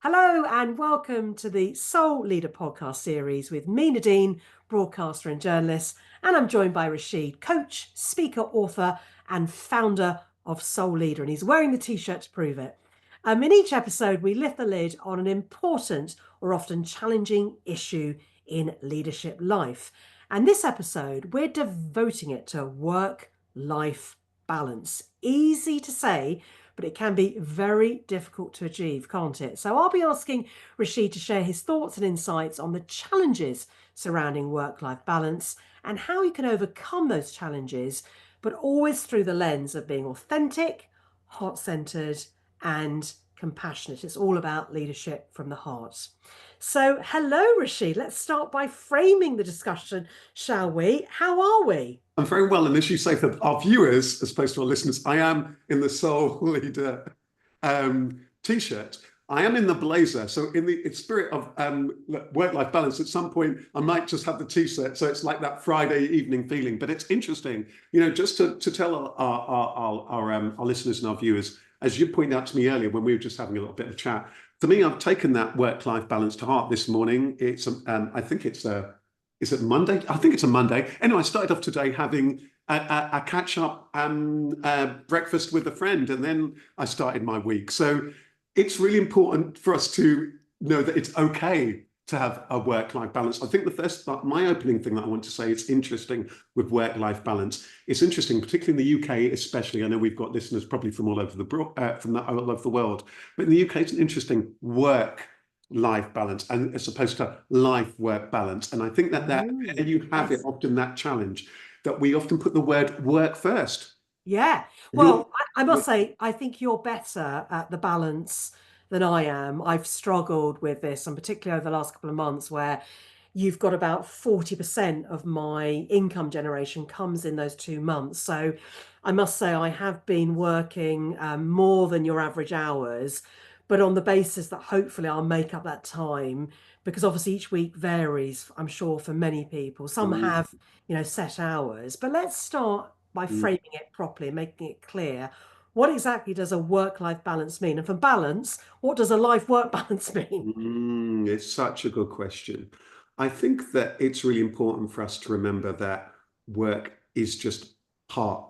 Hello and welcome to the Soul Leader podcast series with me, Nadine, broadcaster and journalist, and I'm joined by Rasheed, coach, speaker, author, and founder of Soul Leader, and he's wearing the t-shirt to prove it. In each episode, we lift the lid on an important or often challenging issue in leadership life. And this episode, we're devoting it to work-life balance. Easy to say, but it can be very difficult to achieve, can't it? So I'll be asking Rasheed to share his thoughts and insights on the challenges surrounding work-life balance and how you can overcome those challenges, but always through the lens of being authentic, heart-centered, and compassionate. It's all about leadership from the heart. So hello, Rasheed. Let's start by framing the discussion, shall we? How are we? I'm very well, and as you say, for our viewers, as opposed to our listeners, I am in the Soul Leader t-shirt. I am in the blazer, so in the spirit of work-life balance, at some point I might just have the t-shirt, so it's like that Friday evening feeling. But it's interesting, just to tell our listeners and our viewers, as you pointed out to me earlier when we were just having a little bit of chat. For me, I've taken that work-life balance to heart this morning. It's I think it's is it Monday? I think it's a Monday. Anyway, I started off today having a catch-up breakfast with a friend, and then I started my week. So it's really important for us to know that it's okay to have a work-life balance. I think my opening thing that I want to say, it's interesting with work-life balance. It's interesting, particularly in the UK, especially. I know we've got listeners probably from all over all over the world, but in the UK, it's an interesting work-life balance, and as opposed to life-work balance. And I think that you have it often, that challenge that we often put the word work first. Yeah. Well, I must say, I think you're better at the balance than I am. I've struggled with this, and particularly over the last couple of months, where you've got about 40% of my income generation comes in those 2 months. So I must say I have been working more than your average hours, but on the basis that hopefully I'll make up that time, because obviously each week varies, I'm sure, for many people. Some have, set hours. But let's start by framing it properly and making it clear. What exactly does a work-life balance mean? And for balance, what does a life-work balance mean? It's such a good question. I think that it's really important for us to remember that work is just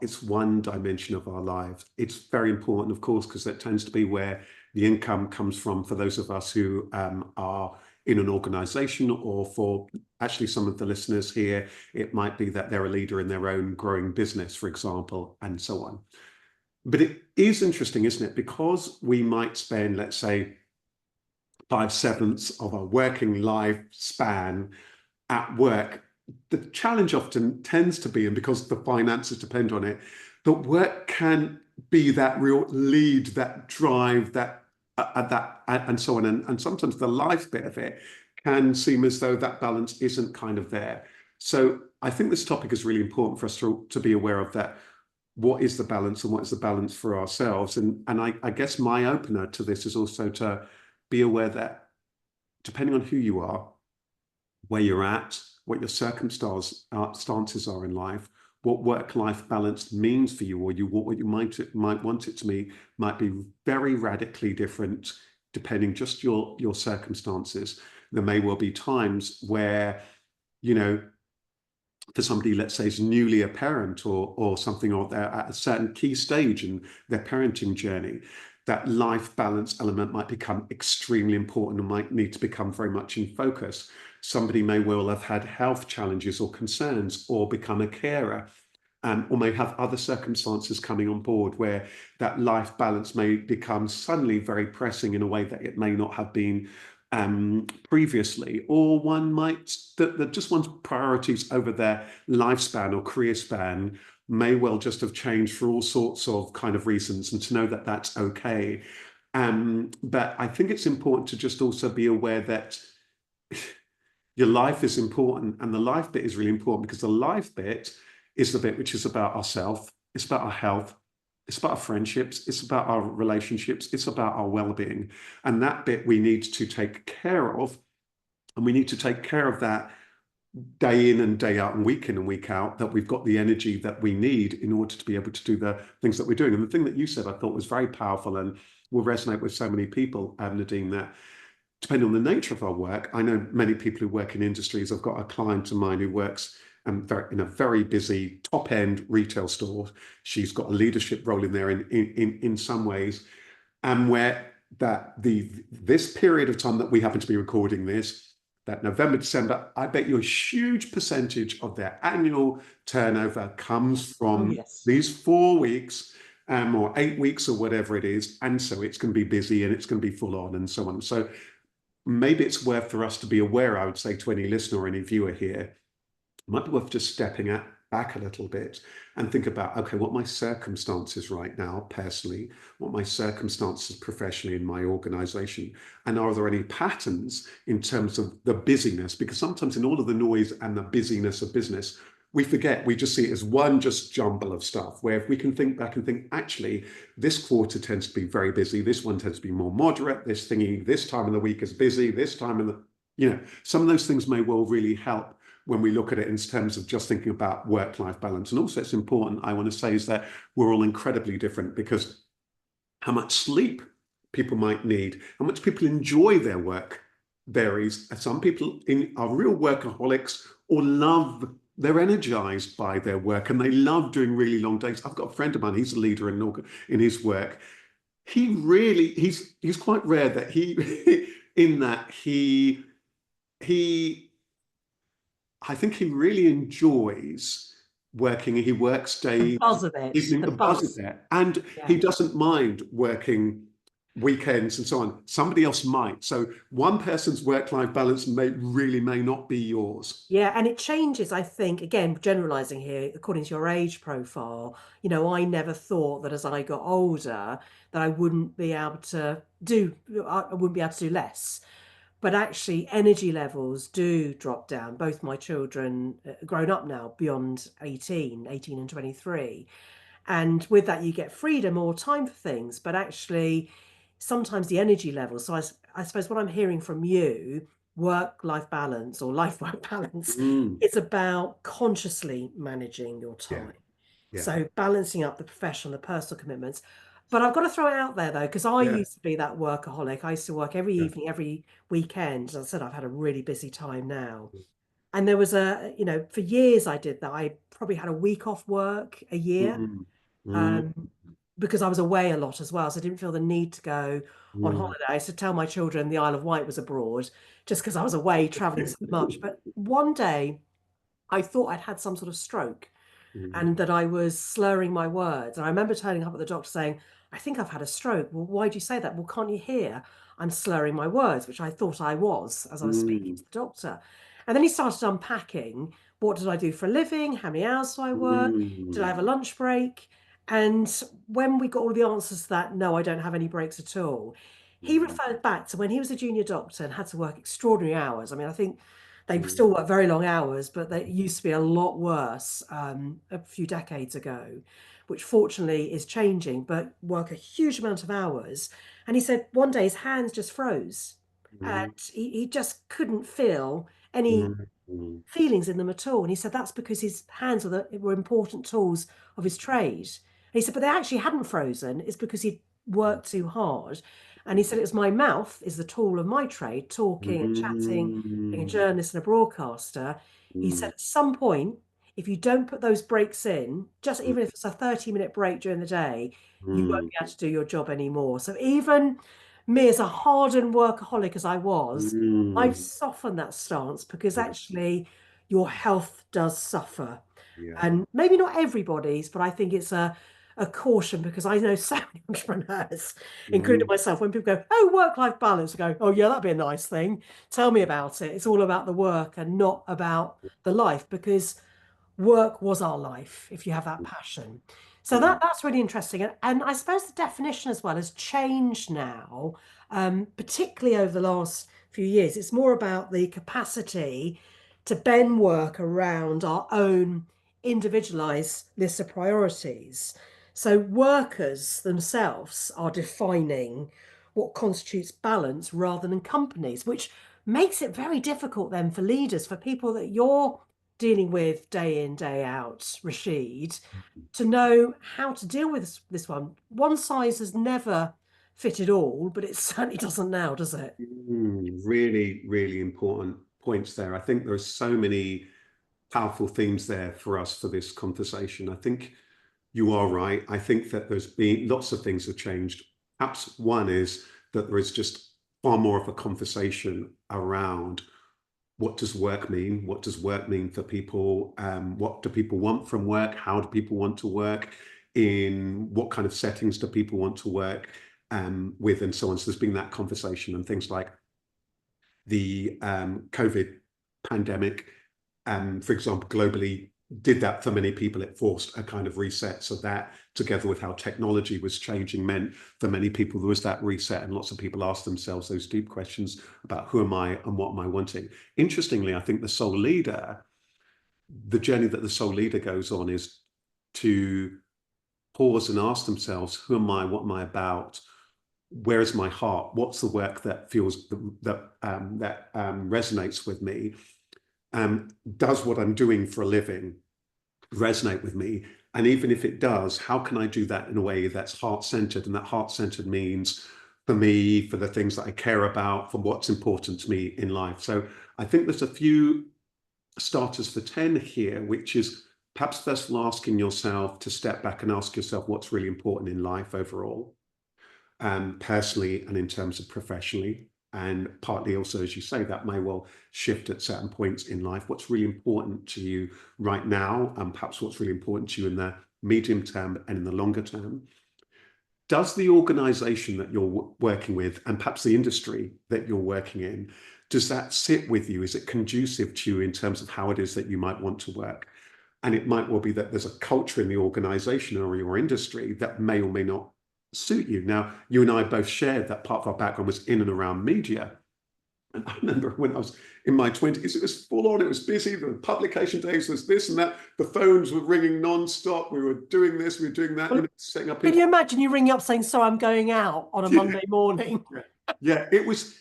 it's one dimension of our lives. It's very important, of course, because that tends to be where the income comes from for those of us who are in an organization, or for actually some of the listeners here, it might be that they're a leader in their own growing business, for example, and so on. But it is interesting, isn't it? Because we might spend, let's say, 5/7 of our working life span at work. The challenge often tends to be, and because the finances depend on it, that work can be that real lead, that drive, that and so on. And sometimes the life bit of it can seem as though that balance isn't kind of there. So I think this topic is really important for us to be aware of that. What is the balance, and what is the balance for ourselves? And I guess my opener to this is also to be aware that depending on who you are, where you're at, what your circumstances are in life, what work-life balance means for you, or what you might want it to mean, might be very radically different depending just your circumstances. There may well be times where, for somebody, let's say, is newly a parent or something, or they're at a certain key stage in their parenting journey, that life balance element might become extremely important and might need to become very much in focus. Somebody may well have had health challenges or concerns, or become a carer, or may have other circumstances coming on board where that life balance may become suddenly very pressing in a way that it may not have been previously. Or one might, that just one's priorities over their lifespan or career span may well just have changed for all sorts of kind of reasons, and to know that that's okay. But I think it's important to just also be aware that your life is important, and the life bit is really important, because the life bit is the bit which is about ourselves, it's about our health, it's about our friendships, it's about our relationships, it's about our well-being. And that bit we need to take care of, and we need to take care of that day in and day out, and week in and week out, that we've got the energy that we need in order to be able to do the things that we're doing. And the thing that you said I thought was very powerful and will resonate with so many people, Nadine, that depending on the nature of our work, I know many people who work in industries. I've got a client of mine who works in a very busy top end retail store. She's got a leadership role in there in some ways, and where that this period of time that we happen to be recording this, that November, December, I bet you a huge percentage of their annual turnover comes Oh, from yes. these 4 weeks, or 8 weeks or whatever it is. And so it's going to be busy and it's going to be full on and so on. So maybe it's worth for us to be aware, I would say to any listener or any viewer here, it might be worth just back a little bit and think about, okay, what my circumstances right now, personally, what my circumstances professionally in my organization, and are there any patterns in terms of the busyness? Because sometimes in all of the noise and the busyness of business, we forget, we just see it as one just jumble of stuff, where if we can think back and think, actually, this quarter tends to be very busy, this one tends to be more moderate, this time of the week is busy, this time of some of those things may well really help when we look at it in terms of just thinking about work-life balance. And also it's important, I want to say, is that we're all incredibly different, because how much sleep people might need, how much people enjoy their work varies. Some people are real workaholics or they're energized by their work and they love doing really long days. I've got a friend of mine, he's a leader in his work. He's quite rare that he I think he really enjoys working. He works The days, buzz of it, evening, the the buzz of buzz. that. And Yeah. he doesn't mind working weekends and so on. Somebody else might. So one person's work-life balance may not be yours. Yeah, and it changes, I think, again, generalizing here, according to your age profile. I never thought that as I got older that I wouldn't be able to I wouldn't be able to do less. But actually, energy levels do drop down. Both my children are grown up now, beyond 18 and 23. And with that, you get freedom or time for things. But actually, sometimes the energy levels. So I suppose what I'm hearing from you, work-life balance or life-work balance, Mm, it's about consciously managing your yeah, time. yeah, So balancing up the professional, the personal commitments. But I've got to throw it out there though, because I yeah, used to be that workaholic. I used to work every yeah. evening, every weekend. As I said, I've had a really busy time now. And there was for years I did that. I probably had a week off work a year, Mm, mm, um, because I was away a lot as well. So I didn't feel the need to go on mm, holiday. I used to tell my children the Isle of Wight was abroad just because I was away traveling so much. But one day I thought I'd had some sort of stroke mm, and that I was slurring my words. And I remember turning up at the doctor saying, I think I've had a stroke. Well, why do you say that? Well, can't you hear? I'm slurring my words, which I thought I was as I was speaking mm, to the doctor. And then he started unpacking, what did I do for a living? How many hours do I work? Did I have a mm, lunch break? And when we got all the answers to that, no, I don't have any breaks at all. He mm, referred back to when he was a junior doctor and had to work extraordinary hours. I mean, I think they mm, still work very long hours, but they used to be a lot worse a few decades ago, which fortunately is changing, but work a huge amount of hours. And he said one day his hands just froze and mm, he just couldn't feel any mm, mm, feelings in them at all. And he said that's because his hands were important tools of his trade. And he said, but they actually hadn't frozen. It's because he'd worked too hard. And he said it was my mouth is the tool of my trade, talking and chatting, being a mm, journalist and a broadcaster. He said mm, at some point, if you don't put those breaks in, just even if it's a 30-minute break during the day, you won't mm, be able to do your job anymore. So even me as a hardened workaholic as I was, I've mm. softened that stance because Yeah, actually your health does suffer. yeah. And maybe not everybody's, but I think it's a caution because I know so many entrepreneurs, including Mm, myself, when people go, oh, work-life balance, I go, oh yeah, that'd be a nice thing. Tell me about it. It's all about the work and not about the life because work was our life if you have that passion. So mm, that's really interesting. And I suppose the definition as well has changed now, particularly over the last few years. It's more about the capacity to bend work around our own individualized list of priorities. So workers themselves are defining what constitutes balance rather than companies, which makes it very difficult then for leaders, for people that you're dealing with day in, day out, Rasheed, to know how to deal with this one. One size has never fit it all, but it certainly doesn't now, does it? Really, really important points there. I think there are so many powerful themes there for us for this conversation. I think you are right. I think that there's been lots of things have changed. Perhaps one is that there is just far more of a conversation around what does work mean? What does work mean for people? What do people want from work? How do people want to work? In what kind of settings do people want to work with, and so on. So there's been that conversation, and things like the COVID pandemic, for example, globally did that for many people. It forced a kind of reset. So that, together with how technology was changing, meant for many people there was that reset, and lots of people asked themselves those deep questions about who am I and what am I wanting. Interestingly, I think the journey that the soul leader goes on is to pause and ask themselves, who am I? What am I about? Where is my heart? What's the work that feels that resonates with me? Does what I'm doing for a living resonate with me? And even if it does, how can I do that in a way that's heart-centered? And that heart-centered means, for me, for the things that I care about, for what's important to me in life. So I think there's a few starters for 10 here, which is perhaps first of all asking yourself to step back and ask yourself what's really important in life overall, personally and in terms of professionally. And partly also, as you say, that may well shift at certain points in life. What's really important to you right now, and perhaps what's really important to you in the medium term and in the longer term. Does the organization that you're working with, and perhaps the industry that you're working in, does that sit with you? Is it conducive to you in terms of how it is that you might want to work? And it might well be that there's a culture in the organization or your industry that may or may not suit you. Now, you and I both shared that part of our background was in and around media. And I remember when I was in my 20s, it was full on, it was busy, the publication days was this and that, the phones were ringing non-stop, we were doing this, we were doing that, setting up. Can you imagine you ringing up saying, so I'm going out on a Monday morning? Yeah, it was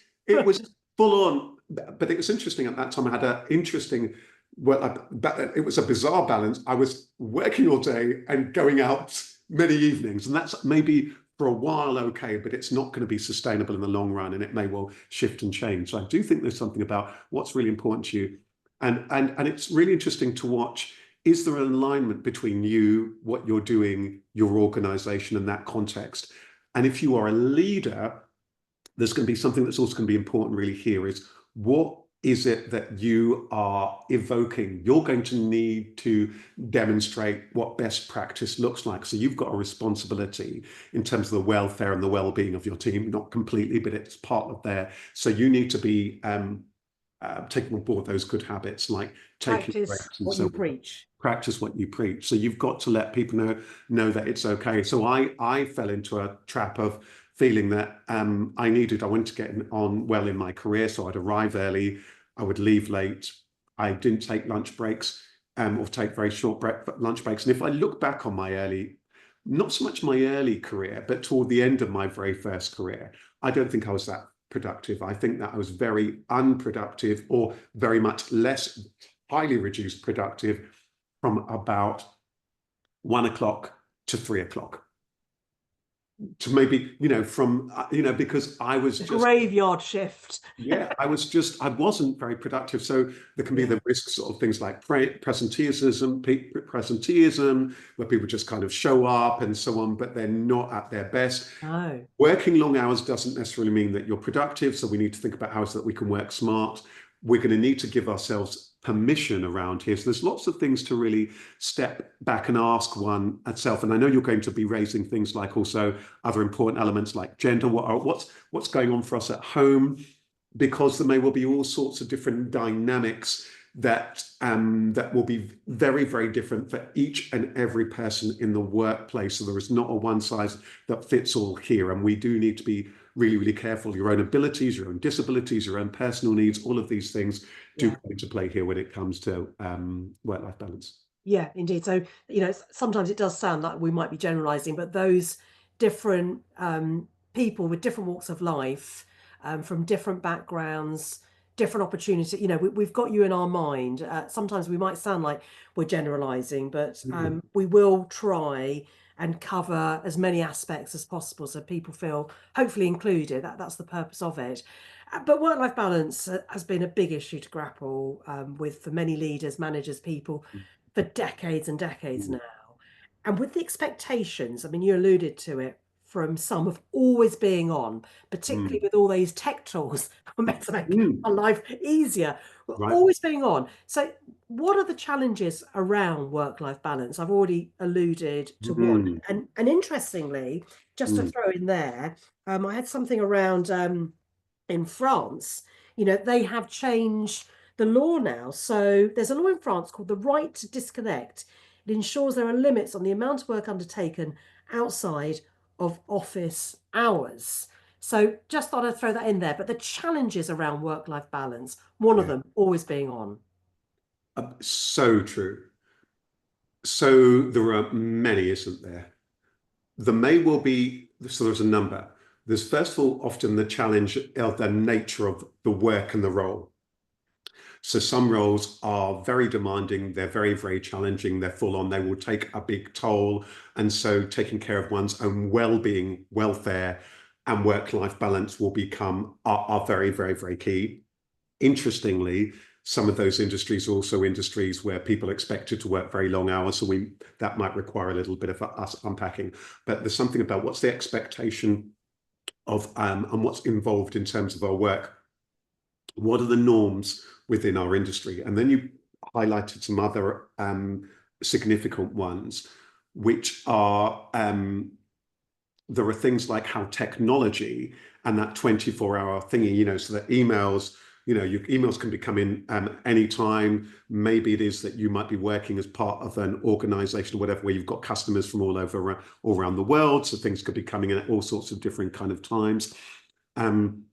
full on, but it was interesting at that time. I had an interesting, it was a bizarre balance. I was working all day and going out many evenings, and that's maybe for a while okay, but it's not going to be sustainable in the long run, and it may well shift and change. So I do think there's something about what's really important to you, and it's really interesting to watch. Is there an alignment between you, what you're doing, your organization, and that context? And if you are a leader, there's going to be something that's also going to be important really here is, what is it that you are evoking? You're going to need to demonstrate what best practice looks like. So you've got a responsibility in terms of the welfare and the well-being of your team, not completely, but it's part of there. So you need to be taking on board those good habits, like taking breaks and what you preach. Practice what you preach. So you've got to let people know that it's okay. So I fell into a trap of feeling that I wanted to get on well in my career. So I'd arrive early, I would leave late. I didn't take lunch breaks or take very short lunch breaks. And if I look back on not so much my early career, but toward the end of my very first career, I don't think I was that productive. I think that I was very unproductive, or very much less, highly reduced productive, from about 1 o'clock to 3 o'clock. To maybe, because I was just graveyard shift. Yeah, I wasn't very productive. So there can be the risks of things like presenteeism, where people just kind of show up and so on, but they're not at their best. No. Working long hours doesn't necessarily mean that you're productive. So we need to think about how is that we can work smart. We're going to need to give ourselves permission around here. So there's lots of things to really step back and ask oneself. And I know you're going to be raising things like also other important elements like gender. What's going on for us at home? Because there may well be all sorts of different dynamics that will be very, very different for each and every person in the workplace. So there is not a one size that fits all here. And we do need to be really, really careful. Your own abilities, your own disabilities, your own personal needs, all of these things do come into play here when it comes to work-life balance. Yeah, indeed. So, sometimes it does sound like we might be generalizing, but those different people with different walks of life, from different backgrounds, different opportunities, we've got you in our mind. Sometimes we might sound like we're generalizing, but we will try and cover as many aspects as possible so people feel hopefully included. That's the purpose of it. But work-life balance has been a big issue to grapple with for many leaders, managers, people for decades and decades now. And with the expectations, I mean, you alluded to it, from some of always being on, particularly with all these tech tools meant to make our life easier, we're Right. always being on. So what are the challenges around work-life balance? I've already alluded to one. And interestingly, just to throw in there, I had something around in France. They have changed the law now. So there's a law in France called the right to disconnect. It ensures there are limits on the amount of work undertaken outside of office hours. So just thought I'd throw that in there. But the challenges around work-life balance, one of them always being on. So true. So there are many, isn't there? There may well be, so there's a number. There's first of all often the challenge of the nature of the work and the role. So some roles are very demanding, they're very, very challenging, they're full on, they will take a big toll. And so taking care of one's own well-being, welfare, and work-life balance will become are very, very, very key. Interestingly, some of those industries are also industries where people are expected to work very long hours, so that might require a little bit of us unpacking. But there's something about what's the expectation of and what's involved in terms of our work. What are the norms within our industry? And then you highlighted some other significant ones, which are there are things like how technology and that 24-hour thingy, so that emails, your emails can be coming anytime. Maybe it is that you might be working as part of an organization or whatever, where you've got customers from all around the world. So things could be coming in at all sorts of different kind of times. And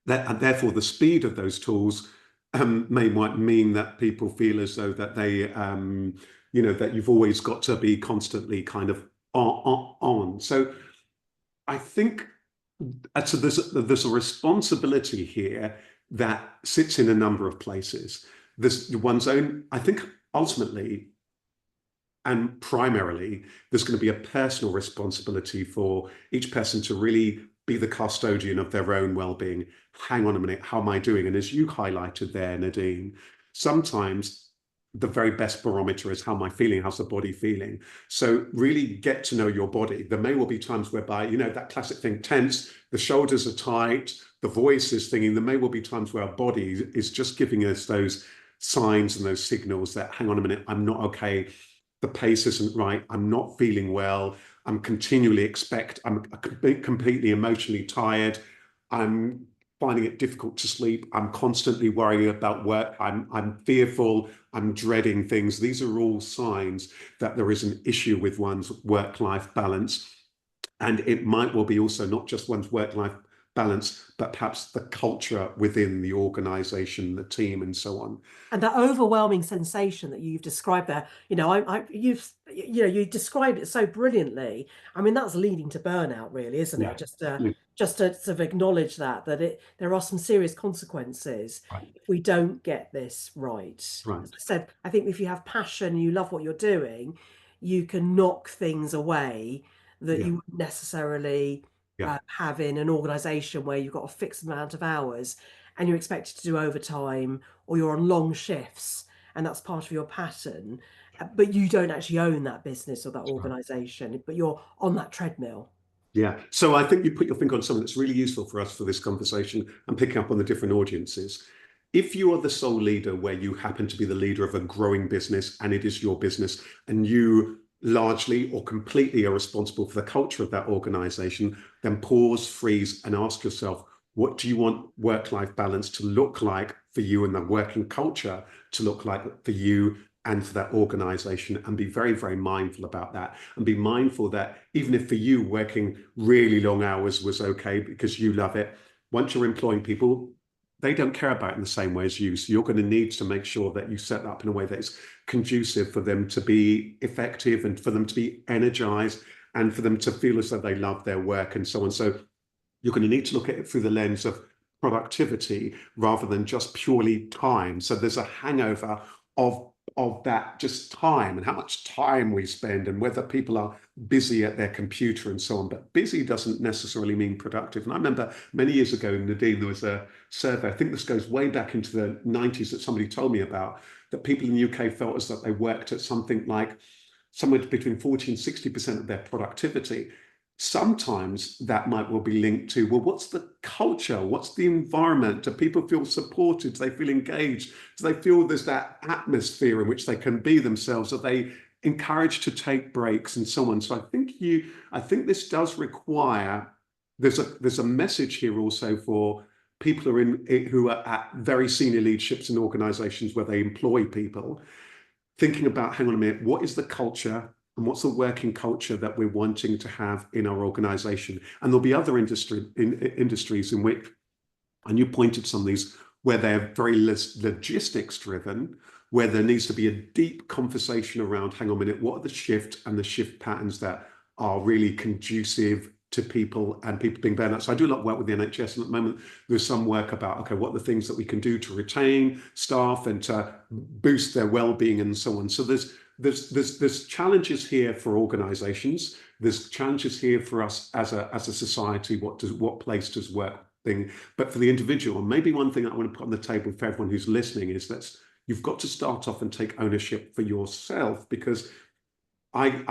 therefore, the speed of those tools might mean that people feel as though that they, that you've always got to be constantly kind of on. So I think so there's a responsibility here that sits in a number of places. There's one's own, I think ultimately and primarily, there's going to be a personal responsibility for each person to really be the custodian of their own well-being. Hang on a minute, how am I doing? And as you highlighted there, Nadine, sometimes the very best barometer is how am I feeling? How's the body feeling? So really get to know your body. There may well be times whereby, that classic thing, tense, the shoulders are tight, the voice is thinking. There may well be times where our body is just giving us those signs and those signals that, hang on a minute, I'm not okay. The pace isn't right. I'm not feeling well. I'm completely emotionally tired. I'm finding it difficult to sleep. I'm constantly worrying about work. I'm fearful. I'm dreading things. These are all signs that there is an issue with one's work-life balance. And it might well be also not just one's work-life balance, but perhaps the culture within the organization, the team, and so on. And that overwhelming sensation that you've described there, you described it so brilliantly. I mean, that's leading to burnout, really, isn't it? Just to sort of acknowledge that there are some serious consequences if we don't get this right. As I said, I think if you have passion, you love what you're doing, you can knock things away that you wouldn't necessarily have in an organization where you've got a fixed amount of hours and you're expected to do overtime, or you're on long shifts and that's part of your pattern, but you don't actually own that business or that organization, but you're on that treadmill. Yeah. So I think you put your finger on something that's really useful for us for this conversation and picking up on the different audiences. If you are the sole leader, where you happen to be the leader of a growing business and it is your business, and you largely or completely are responsible for the culture of that organization, then pause, freeze, and ask yourself, what do you want work-life balance to look like for you, and the working culture to look like for you and for that organization? And be very, very mindful about that, and be mindful that even if for you working really long hours was okay because you love it, once you're employing people, they don't care about it in the same way as you. So you're going to need to make sure that you set that up in a way that is conducive for them to be effective and for them to be energized and for them to feel as though they love their work and so on. So you're going to need to look at it through the lens of productivity rather than just purely time. So there's a hangover of of that just time and how much time we spend and whether people are busy at their computer and so on. But busy doesn't necessarily mean productive. And I remember many years ago, Nadine, there was a survey, I think this goes way back into the 90s, that somebody told me about, that people in the UK felt as though they worked at something like somewhere between 40 and 60% of their productivity. Sometimes that might well be linked to, well, what's the culture? What's the environment? Do people feel supported? Do they feel engaged? Do they feel there's that atmosphere in which they can be themselves? Are they encouraged to take breaks and so on? So I think this does require, there's a message here also for people who are at very senior leaderships in organizations where they employ people, thinking about, hang on a minute, what is the culture and what's the working culture that we're wanting to have in our organization? And there'll be other industries in which, and you pointed some of these, where they're very logistics driven, where there needs to be a deep conversation around, hang on a minute, what are the shift and the shift patterns that are really conducive to people and people being burned out. So I do a lot of work with the NHS, and at the moment there's some work about, okay, what are the things that we can do to retain staff and to boost their well-being and so on. So there's challenges here for organizations. There's challenges here for us as a society. What place does work thing? But for the individual, and maybe one thing I want to put on the table for everyone who's listening is that you've got to start off and take ownership for yourself, because in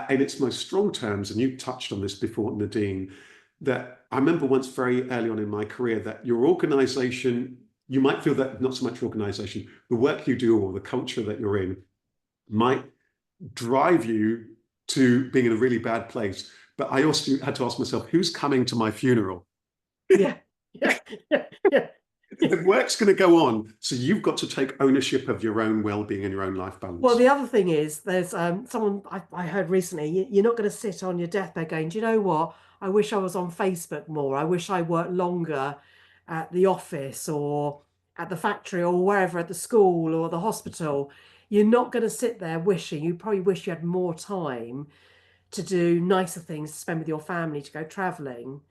its most strong terms, and you touched on this before, Nadine, that I remember once very early on in my career that your organization, you might feel that not so much your organization, the work you do or the culture that you're in might drive you to being in a really bad place. But I also had to ask myself, who's coming to my funeral? Yeah. The work's going to go on, so you've got to take ownership of your own well-being and your own life balance. Well, the other thing is, there's someone I heard recently, you're not going to sit on your deathbed going, do you know what? I wish I was on Facebook more. I wish I worked longer at the office or at the factory or wherever, at the school or the hospital. You're not going to sit there wishing. You probably wish you had more time to do nicer things, to spend with your family, to go traveling,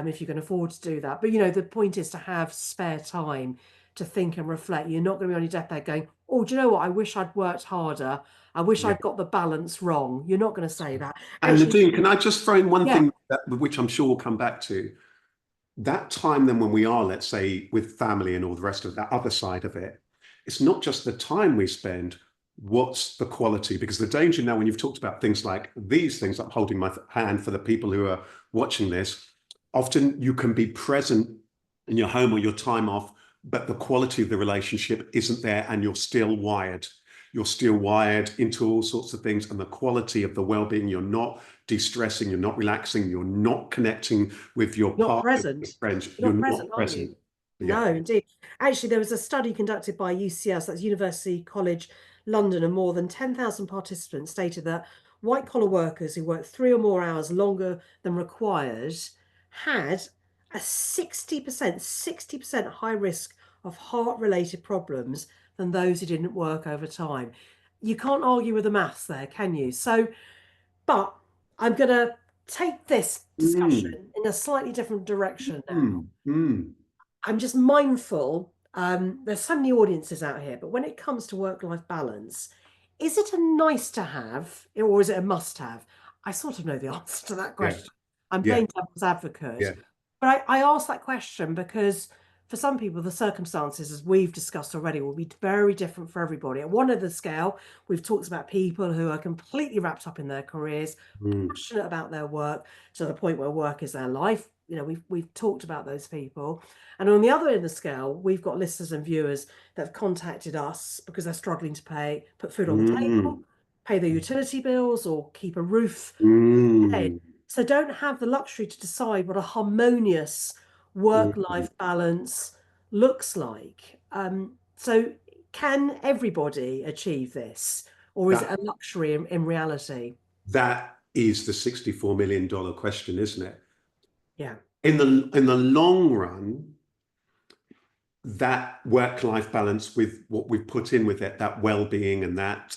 if you can afford to do that. But, the point is to have spare time to think and reflect. You're not going to be on your deathbed going, oh, do you know what? I wish I'd worked harder. I wish I'd got the balance wrong. You're not going to say that. And Actually, Nadine, can I just throw in one yeah, thing which I'm sure we'll come back to? That time then when we are, let's say, with family and all the rest of that other side of it, it's not just the time we spend, what's the quality? Because the danger now, when you've talked about things like these things, I'm holding my hand for the people who are watching this, often you can be present in your home or your time off, but the quality of the relationship isn't there and you're still wired. You're still wired into all sorts of things, and the quality of the well-being, you're not de-stressing, you're not relaxing, you're not connecting with your not partner, present. your friends, You're you're not not present, are present. you? Yeah. No, indeed. Actually, there was a study conducted by UCL, so that's University College London, and more than 10,000 participants stated that white collar workers who worked 3 or more hours longer than required had a 60% high risk of heart-related problems than those who didn't work overtime. You can't argue with the maths there, can you? So, but I'm going to take this Mm, discussion in a slightly different direction now. mm, mm. I'm just mindful, there's so many audiences out here, but when it comes to work-life balance, is it a nice to have or is it a must have? I sort of know the answer to that Yeah, question. I'm yeah, playing devil's advocate. yeah. But I ask that question because for some people, the circumstances, as we've discussed already, will be very different for everybody. At one end of the scale, we've talked about people who are completely wrapped up in their careers, Mm, passionate about their work to the point where work is their life. We've talked about those people. And on the other end of the scale, we've got listeners and viewers that have contacted us because they're struggling to put food on the mm, table, pay their utility bills, or keep a roof head. mm. So don't have the luxury to decide what a harmonious Mm. work-life balance looks like. So can everybody achieve this, or is it That a luxury in reality? that is the $64 million question, isn't it? Yeah. In the long run, that work-life balance with what we've put in with it, that well-being and that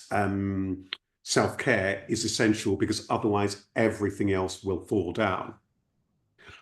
self-care is essential, because otherwise everything else will fall down.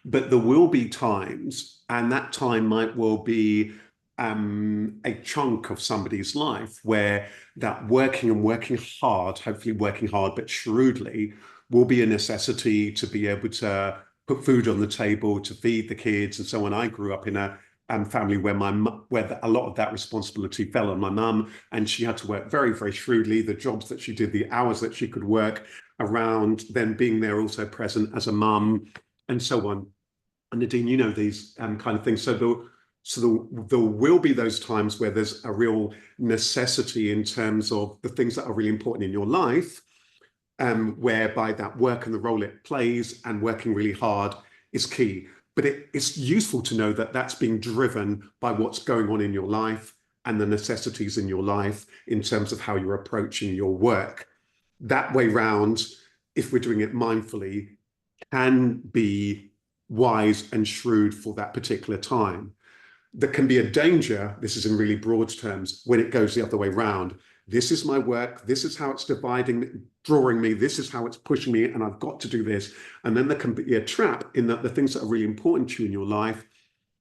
But there will be times, and that time might well be a chunk of somebody's life where that working and working hard, hopefully working hard but shrewdly, will be a necessity to be able to put food on the table, to feed the kids, and so on. I grew up in a family where a lot of that responsibility fell on my mum, and she had to work very, very shrewdly. The jobs that she did, the hours that she could work around, then being there also present as a mum, and so on. And Nadine, you know these kind of things. So there will be those times where there's a real necessity in terms of the things that are really important in your life, whereby that work and the role it plays and working really hard is key. But it's useful to know that that's being driven by what's going on in your life and the necessities in your life in terms of how you're approaching your work. That way round, if we're doing it mindfully, can be wise and shrewd for that particular time. There can be a danger, this is in really broad terms, when it goes the other way round. This is my work, this is how it's drawing me, this is how it's pushing me, and I've got to do this. And then there can be a trap in that the things that are really important to you in your life,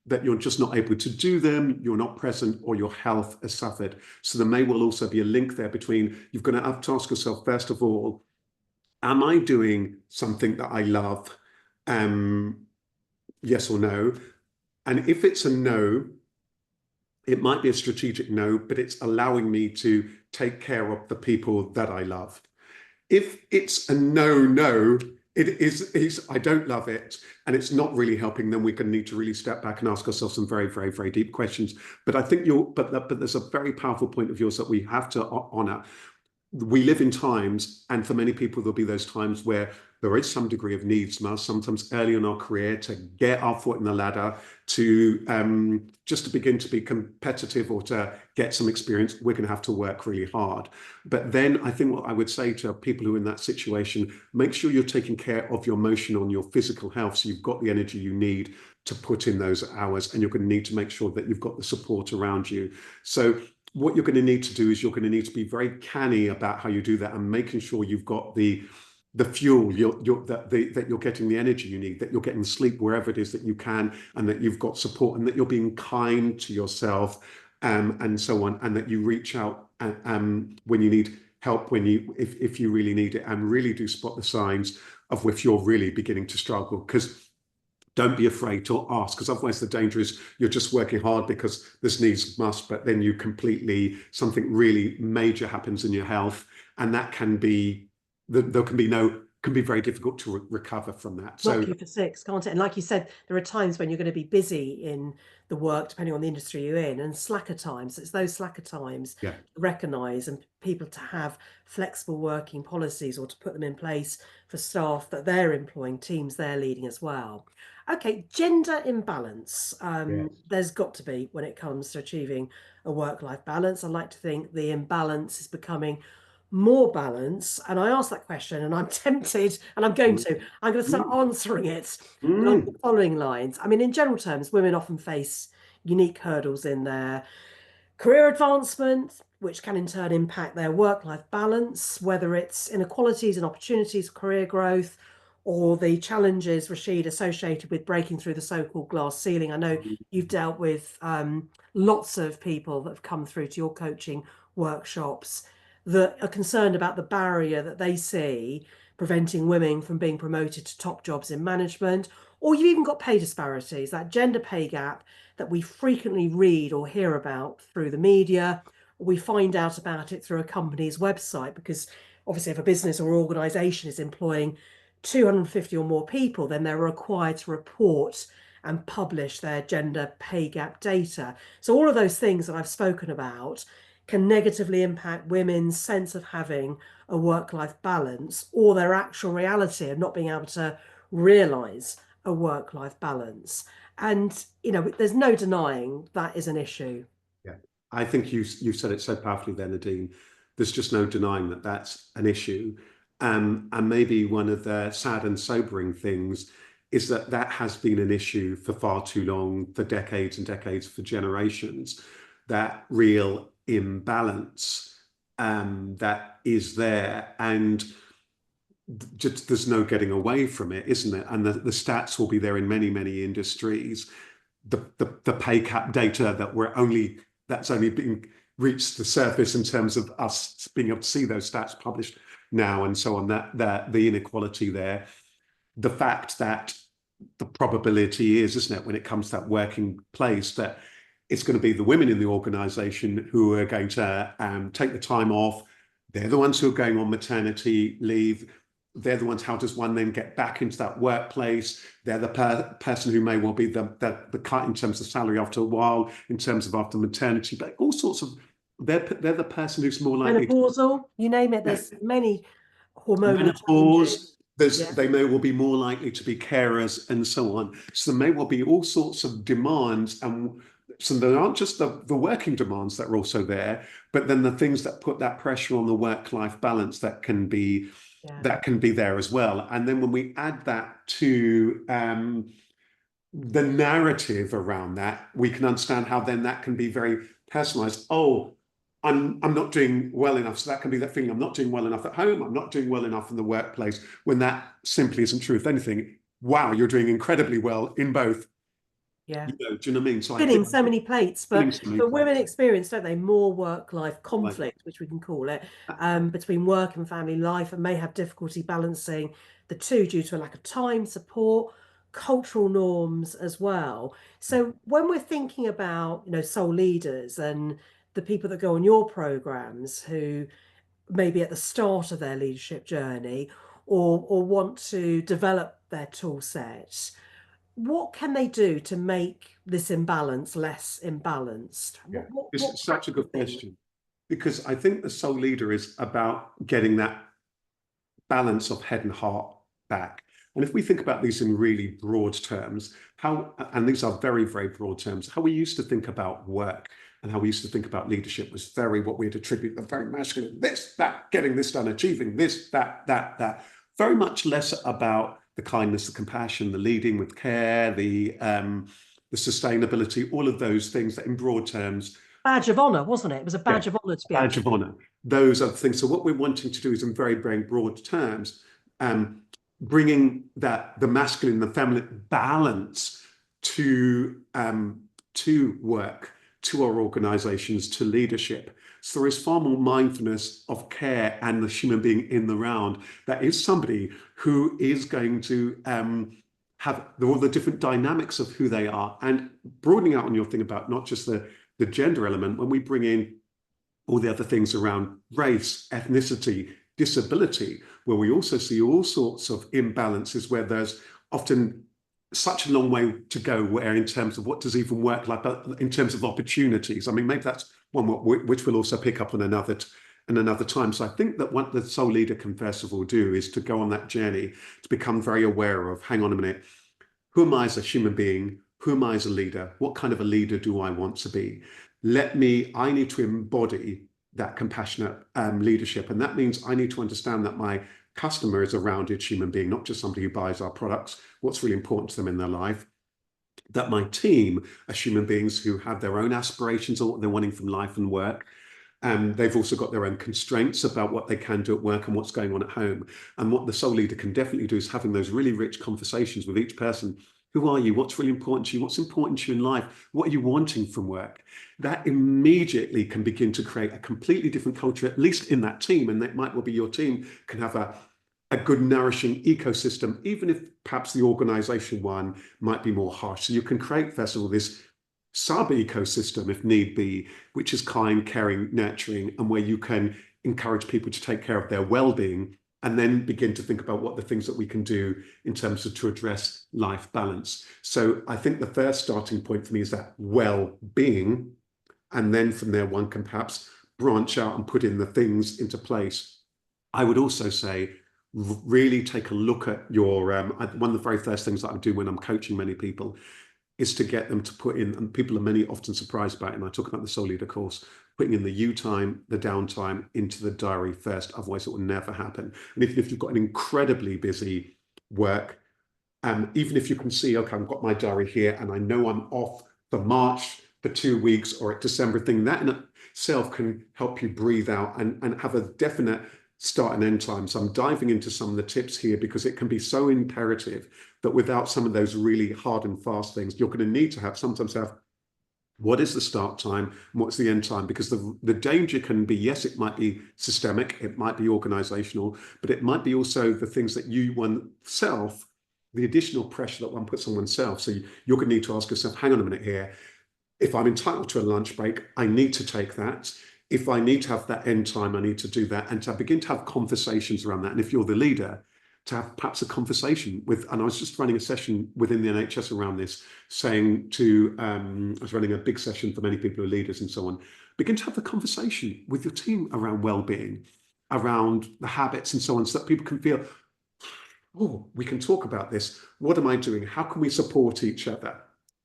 that you're just not able to do them, you're not present, or your health has suffered. So there may well also be a link there between, you've got to have to ask yourself, first of all, am I doing something that I love? Yes or no? And if it's a no, it might be a strategic no, but it's allowing me to take care of the people that I love. If it's a no, it is I don't love it, and it's not really helping, then we're going to need to really step back and ask ourselves some very, very, very deep questions. But I think but there's a very powerful point of yours that we have to honor. We live in times, and for many people, there'll be those times where there is some degree of needs must, sometimes early in our career, to get our foot in the ladder, to just to begin to be competitive or to get some experience. We're going to have to work really hard. But then I think what I would say to people who are in that situation, make sure you're taking care of your emotional and your physical health, so you've got the energy you need to put in those hours, and you're going to need to make sure that you've got the support around you. So what you're going to need to do is you're going to need to be very canny about how you do that, and making sure you've got the fuel, that you're getting the energy you need, that you're getting sleep wherever it is that you can, and that you've got support, and that you're being kind to yourself, and so on, and that you reach out when you need help, if you really need it, and really do spot the signs of if you're really beginning to struggle. Because don't be afraid to ask, because otherwise the danger is you're just working hard because this needs must, but then something really major happens in your health, and that can be can be very difficult to recover from that. So Knock you for six, can't it? And like you said, there are times when you're going to be busy in the work, depending on the industry you're in, and slacker times. It's those slacker times yeah, to recognise, and people to have flexible working policies, or to put them in place for staff that they're employing, teams they're leading as well. Okay, gender imbalance. yeah. There's got to be, when it comes to achieving a work-life balance. I like to think the imbalance is becoming more balance. And I asked that question, and I'm tempted, and I'm going to start Mm. answering it along the Mm. following lines. I mean, in general terms, women often face unique hurdles in their career advancement, which can in turn impact their work-life balance, whether it's inequalities and opportunities, career growth, or the challenges, Rasheed, associated with breaking through the so-called glass ceiling. I know you've dealt with lots of people that have come through to your coaching workshops that are concerned about the barrier that they see preventing women from being promoted to top jobs in management. Or you've even got pay disparities, that gender pay gap that we frequently read or hear about through the media. We find out about it through a company's website, because obviously if a business or organisation is employing 250 or more people, then they're required to report and publish their gender pay gap data. So all of those things that I've spoken about can negatively impact women's sense of having a work-life balance, or their actual reality of not being able to realise a work-life balance. And, there's no denying that is an issue. Yeah, I think you've said it so powerfully there, Nadine. There's just no denying that that's an issue. And maybe one of the sad and sobering things is that that has been an issue for far too long, for decades and decades, for generations. That real imbalance that is there, and there's no getting away from it, isn't it? And the stats will be there in many, many industries. the pay cap data that's only being reached the surface in terms of us being able to see those stats published now and so on, that the inequality there, the fact that the probability is, isn't it, when it comes to that working place, that it's going to be the women in the organization who are going to take the time off. They're the ones who are going on maternity leave. They're the ones, how does one then get back into that workplace? They're the person who may well be the cut in terms of salary after a while, in terms of after maternity, but all sorts of, they're the person who's more likely to, Menopausal, you name it. There's many hormonal menopause. changes. Yeah. They may well be more likely to be carers and so on. So there may well be all sorts of demands, and so there aren't just the working demands that are also there, but then the things that put that pressure on the work-life balance that can be there as well. And then when we add that to the narrative around that, we can understand how then that can be very personalized. Oh, I'm not doing well enough. So that can be that feeling, I'm not doing well enough at home, I'm not doing well enough in the workplace, when that simply isn't true. If anything, wow, you're doing incredibly well in both. Yeah. Do you know what I mean? So Spinning so many plates, but women experience, don't they, more work-life conflict, which we can call it, between work and family life, and may have difficulty balancing the two due to a lack of time, support, cultural norms as well. So when we're thinking about, soul leaders and the people that go on your programs who maybe at the start of their leadership journey or want to develop their tool set, what can they do to make this imbalance less imbalanced? Yeah, it's such a good question, because I think the soul leader is about getting that balance of head and heart back. And if we think about these in really broad terms, and these are very, very broad terms, how we used to think about work and how we used to think about leadership was very what we'd attribute the very masculine, this, that, getting this done, achieving this, that, very much less about the kindness, the compassion, the leading with care, the sustainability, all of those things that in broad terms. Badge of honor, wasn't it? It was a badge of honor to be badge of honor. Those are the things. So what we're wanting to do is in very, very broad terms, bringing the masculine and the feminine balance to work, to our organizations, to leadership. So there is far more mindfulness of care and the human being in the round. That is somebody who is going to have all the different dynamics of who they are, and broadening out on your thing about not just the gender element, when we bring in all the other things around race, ethnicity, disability, where we also see all sorts of imbalances, where there's often such a long way to go, where in terms of what does even work like, but in terms of opportunities, I mean, maybe that's one which we'll also pick up on another time. So I think that what the soul leader can first of all do is to go on that journey to become very aware of, hang on a minute, who am I as a human being? Who am I as a leader? What kind of a leader do I want to be? I need to embody that compassionate leadership. And that means I need to understand that my customer is a rounded human being, not just somebody who buys our products, what's really important to them in their life. That my team are human beings who have their own aspirations on what they're wanting from life and work. They've also got their own constraints about what they can do at work and what's going on at home. And what the soul leader can definitely do is having those really rich conversations with each person. Who are you? What's really important to you? What's important to you in life? What are you wanting from work? That immediately can begin to create a completely different culture, at least in that team. And that might well be your team can have a good, nourishing ecosystem, even if perhaps the organization one might be more harsh. So you can create, first of all, this sub-ecosystem, if need be, which is kind, caring, nurturing, and where you can encourage people to take care of their well-being, and then begin to think about what the things that we can do in terms of to address life balance. So I think the first starting point for me is that well-being, and then from there one can perhaps branch out and put in the things into place. I would also say, really take a look at your, one of the very first things that I do when I'm coaching many people is to get them to put in, and people are often surprised about it, and I talk about the Soul Leader course, putting in the you time, the downtime into the diary first, otherwise it will never happen. And if you've got an incredibly busy work, even if you can see, okay, I've got my diary here and I know I'm off for March for 2 weeks or at December thing, that in itself can help you breathe out and have a definite start and end time. So I'm diving into some of the tips here because it can be so imperative that without some of those really hard and fast things, you're going to need to have sometimes have what is the start time and what's the end time? Because the danger can be, yes, it might be systemic, it might be organizational, but it might be also the things that you oneself, the additional pressure that one puts on oneself. So you're going to need to ask yourself, hang on a minute here. If I'm entitled to a lunch break, I need to take that. If I need to have that end time, I need to do that. And to begin to have conversations around that. And if you're the leader, to have perhaps a conversation with, and I was just running a session within the NHS around this, saying to, I was running a big session for many people who are leaders and so on, begin to have the conversation with your team around well-being, around the habits and so on, so that people can feel, oh, we can talk about this. What am I doing? How can we support each other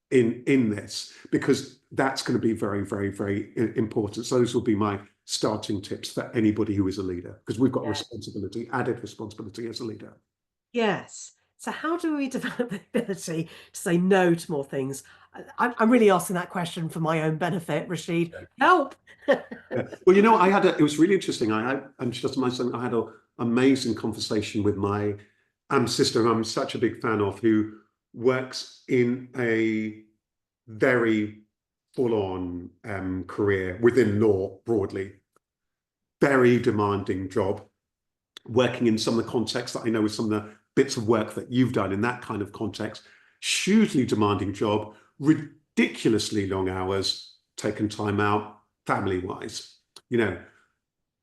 in this? Because that's going to be very, very, very important. So those will be my starting tips for anybody who is a leader, because we've got a responsibility, added responsibility as a leader. Yes. So how do we develop the ability to say no to more things? I'm really asking that question for my own benefit, Rasheed. Help. Yeah. Well, you know, it was really interesting. I'm just myself, I had an amazing conversation with my sister, who I'm such a big fan of, who works in a very full-on career within law broadly, very demanding job, working in some of the contexts that I know with some of the bits of work that you've done in that kind of context, hugely demanding job, ridiculously long hours, taken time out, family-wise, you know.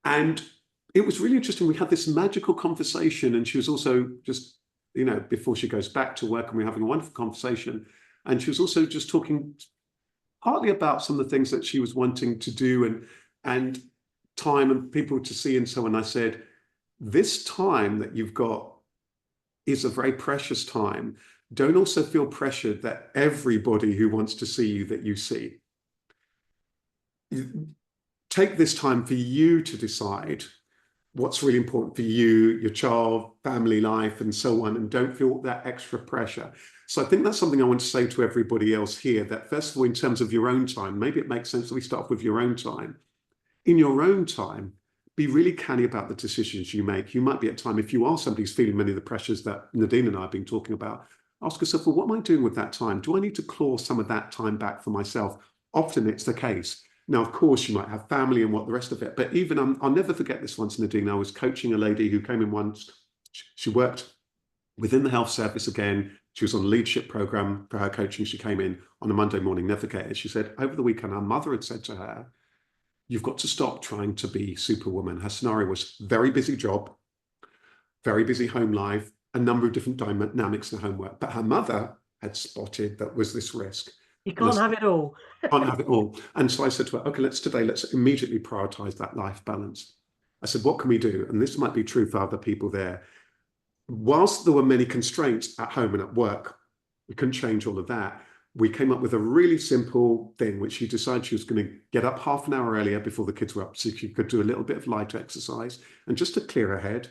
And it was really interesting. We had this magical conversation, and she was also just, you know, before she goes back to work, and we we're having a wonderful conversation. And she was also just talking partly about some of the things that she was wanting to do and time and people to see and so on. I said, this time that you've got is a very precious time. Don't also feel pressured that everybody who wants to see you, that you see. Take this time for you to decide what's really important for you, your child, family life, and so on, and don't feel that extra pressure. So I think that's something I want to say to everybody else here, that first of all, in terms of your own time, maybe it makes sense that we start off with your own time. In your own time, be really canny about the decisions you make. You might be at a time, if you are somebody who's feeling many of the pressures that Nadine and I have been talking about, ask yourself, well, what am I doing with that time? Do I need to claw some of that time back for myself? Often it's the case. Now, of course, you might have family and what the rest of it, but even I'll never forget this once, Nadine. I was coaching a lady who came in once. She worked within the health service again. She was on a leadership program for her coaching. She came in on a Monday morning, never forget it. She said, over the weekend, her mother had said to her, you've got to stop trying to be Superwoman. Her scenario was very busy job, very busy home life, a number of different dynamics in homework. But her mother had spotted that was this risk. You can't have it all. Can't have it all. And so I said to her, okay, let's immediately prioritize that life balance. I said, what can we do? And this might be true for other people there. Whilst there were many constraints at home and at work, we couldn't change all of that. We came up with a really simple thing, which she decided she was going to get up half an hour earlier before the kids were up, so she could do a little bit of light exercise. And just to clear her head,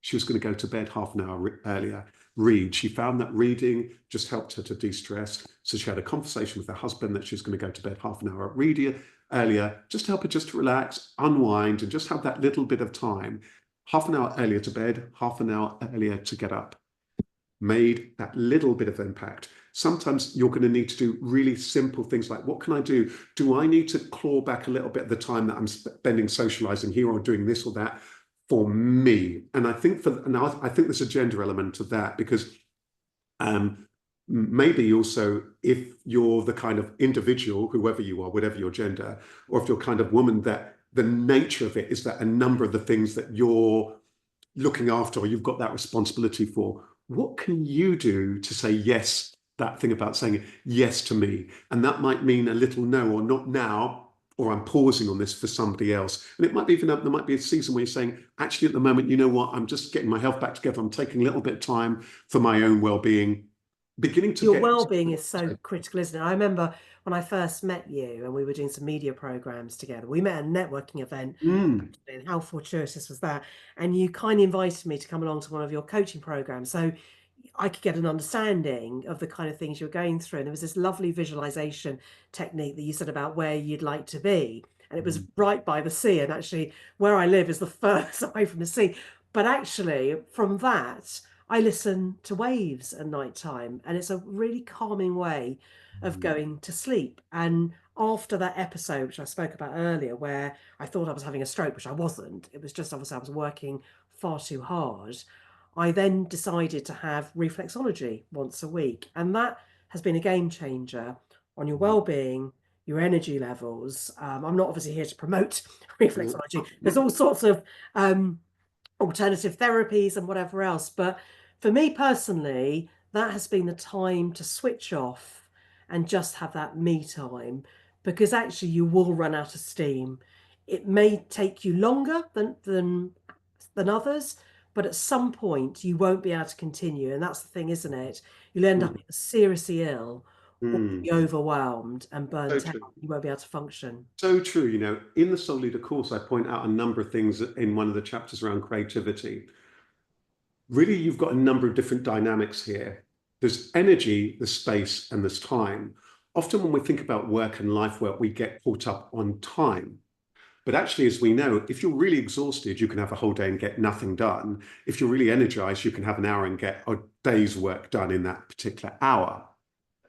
she was going to go to bed half an hour earlier, read. She found that reading just helped her to de-stress. So she had a conversation with her husband that she was going to go to bed half an hour earlier, just to help her just to relax, unwind, and just have that little bit of time. Half an hour earlier to bed, half an hour earlier to get up. Made that little bit of impact. Sometimes you're going to need to do really simple things like, what can I do? Do I need to claw back a little bit of the time that I'm spending socializing here or doing this or that for me? And I think I think there's a gender element to that, because maybe also if you're the kind of individual, whoever you are, whatever your gender, or if you're kind of woman, that the nature of it is that a number of the things that you're looking after or you've got that responsibility for, what can you do to say yes, that thing about saying yes to me? And that might mean a little no, or not now, or I'm pausing on this for somebody else. And it might be there might be a season where you're saying, actually, at the moment, you know what, I'm just getting my health back together. I'm taking a little bit of time for my own well-being. Beginning to Your well-being is so critical, isn't it? I remember when I first met you and we were doing some media programs together. We met at a networking event, and how fortuitous was that? And you kindly invited me to come along to one of your coaching programs, so I could get an understanding of the kind of things you're going through. And there was this lovely visualization technique that you said about where you'd like to be. And it was right by the sea. And actually, where I live is the furthest away from the sea. But actually, from that, I listen to waves at night time, and it's a really calming way of going to sleep. And after that episode, which I spoke about earlier, where I thought I was having a stroke, which I wasn't, it was just obviously I was working far too hard. I then decided to have reflexology once a week, and that has been a game changer on your well-being, your energy levels. I'm not obviously here to promote reflexology. There's all sorts of alternative therapies and whatever else. But for me personally, that has been the time to switch off and just have that me time, because actually you will run out of steam. It may take you longer than others, but at some point you won't be able to continue. And that's the thing, isn't it? You'll end up seriously ill or Mm. be overwhelmed and So burnt out. true. You won't be able to function. So true. You know, in the Soul Leader course, I point out a number of things in one of the chapters around creativity. Really, you've got a number of different dynamics here. There's energy, there's space, and there's time. Often when we think about work and life work, we get caught up on time. But actually, as we know, if you're really exhausted, you can have a whole day and get nothing done. If you're really energized, you can have an hour and get a day's work done in that particular hour,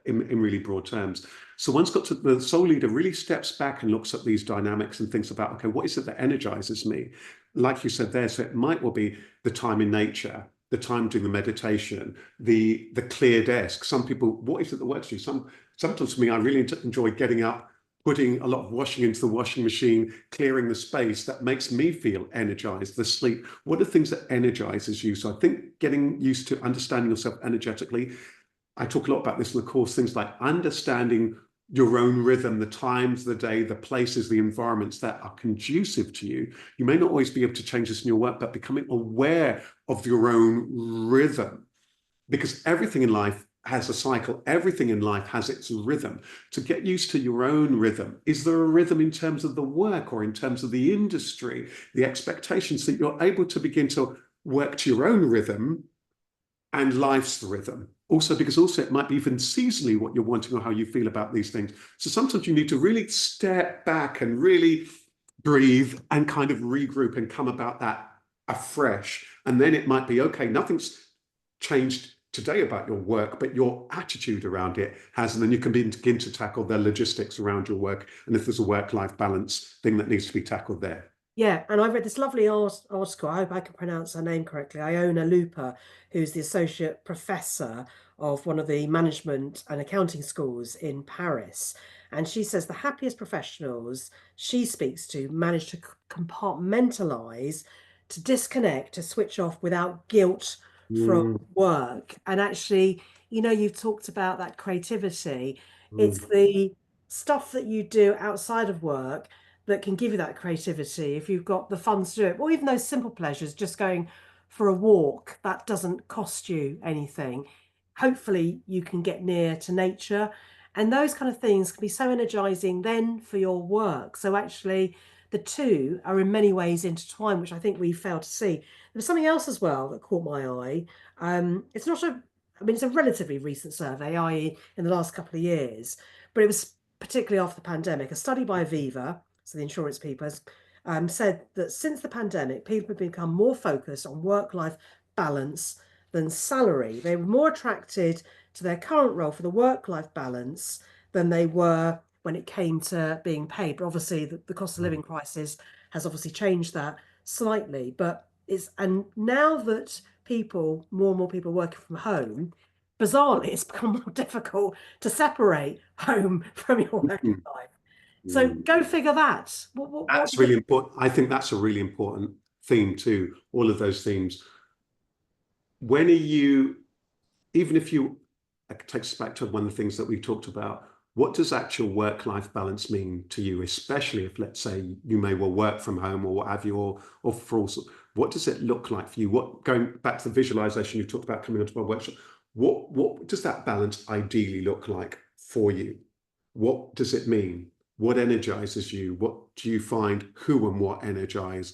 in really broad terms. So once got to the soul leader really steps back and looks at these dynamics and thinks about, okay, what is it that energizes me? Like you said there, so it might well be the time in nature, the time doing the meditation, the clear desk. Some people, what is it that works for you? Sometimes for me, I really enjoy getting up, putting a lot of washing into the washing machine, clearing the space. That makes me feel energized. The sleep, what are things that energizes you? So I think getting used to understanding yourself energetically. I talk a lot about this in the course, things like understanding your own rhythm, the times of the day, the places, the environments that are conducive to you. You may not always be able to change this in your work, but becoming aware of your own rhythm, because everything in life has a cycle. Everything in life has its rhythm. To get used to your own rhythm. Is there a rhythm in terms of the work or in terms of the industry, the expectations, that you're able to begin to work to your own rhythm and life's the rhythm? Also, because also it might be even seasonally what you're wanting or how you feel about these things. So sometimes you need to really step back and really breathe and kind of regroup and come about that afresh. And then it might be, okay, nothing's changed today about your work, but your attitude around it has, and then you can begin to tackle the logistics around your work. And if there's a work-life balance thing that needs to be tackled there. Yeah, and I read this lovely article. I hope I can pronounce her name correctly. Iona Lupa, who's the associate professor of one of the management and accounting schools in Paris. And she says the happiest professionals she speaks to manage to compartmentalize, to disconnect, to switch off without guilt from Mm, work. And actually, you've talked about that creativity. It's mm, the stuff that you do outside of work that can give you that creativity if you've got the funds to do it, or even those simple pleasures, just going for a walk that doesn't cost you anything. Hopefully you can get near to nature, and those kind of things can be so energizing then for your work. So actually the two are in many ways intertwined, which I think we fail to see. There was something else as well that caught my eye. It's not a I mean, it's a relatively recent survey, i.e. in the last couple of years, but it was particularly after the pandemic. A study by Aviva, so the insurance people, has said that since the pandemic, people have become more focused on work-life balance than salary. They were more attracted to their current role for the work-life balance than they were when it came to being paid. But obviously, the cost of living crisis has obviously changed that slightly. But and now that more and more people are working from home, bizarrely, it's become more difficult to separate home from your working mm, life. So mm. go figure that. What That's really important. I think that's a really important theme too, all of those themes. When are you, even if you, it takes us back to one of the things that we talked about, what does actual work-life balance mean to you, especially if, let's say, you may well work from home or what have you, or for also, what does it look like for you? Going back to the visualization you talked about coming onto my workshop, what does that balance ideally look like for you? What does it mean? What energizes you? What do you find? Who and what energize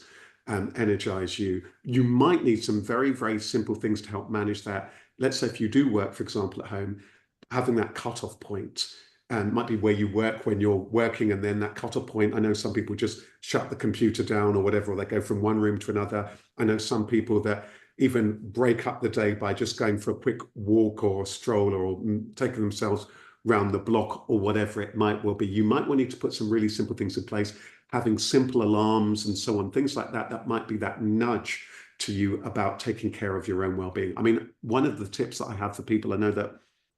you? You might need some very, very simple things to help manage that. Let's say if you do work, for example, at home, having that cutoff point might be where you work when you're working, and then that cutoff point. I know some people just shut the computer down or whatever, or they go from one room to another. I know some people that even break up the day by just going for a quick walk or a stroll, or taking themselves round the block, or whatever it might well be. You might want need to put some really simple things in place, having simple alarms and so on, things like that. That might be that nudge to you about taking care of your own well-being. I mean, one of the tips that I have for people, I know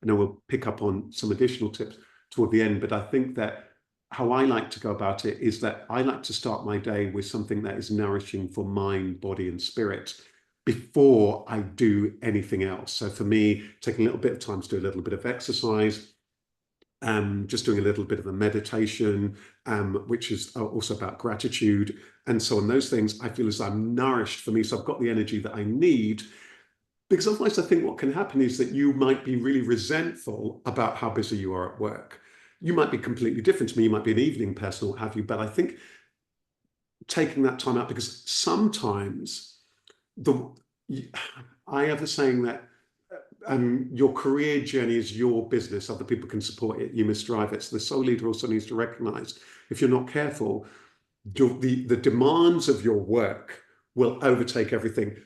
we'll pick up on some additional tips toward the end, but I think that how I like to go about it is that I like to start my day with something that is nourishing for mind, body, and spirit before I do anything else. So for me, taking a little bit of time to do a little bit of exercise, just doing a little bit of a meditation, which is also about gratitude, and so on. Those things, I feel as I'm nourished for me, so I've got the energy that I need. Because otherwise, I think what can happen is that you might be really resentful about how busy you are at work. You might be completely different to me. You might be an evening person or what have you. But I think taking that time out, because sometimes I have a saying that your career journey is your business. Other people can support it. You must drive it. So the soul leader also needs to recognize, if you're not careful, the demands of your work will overtake everything.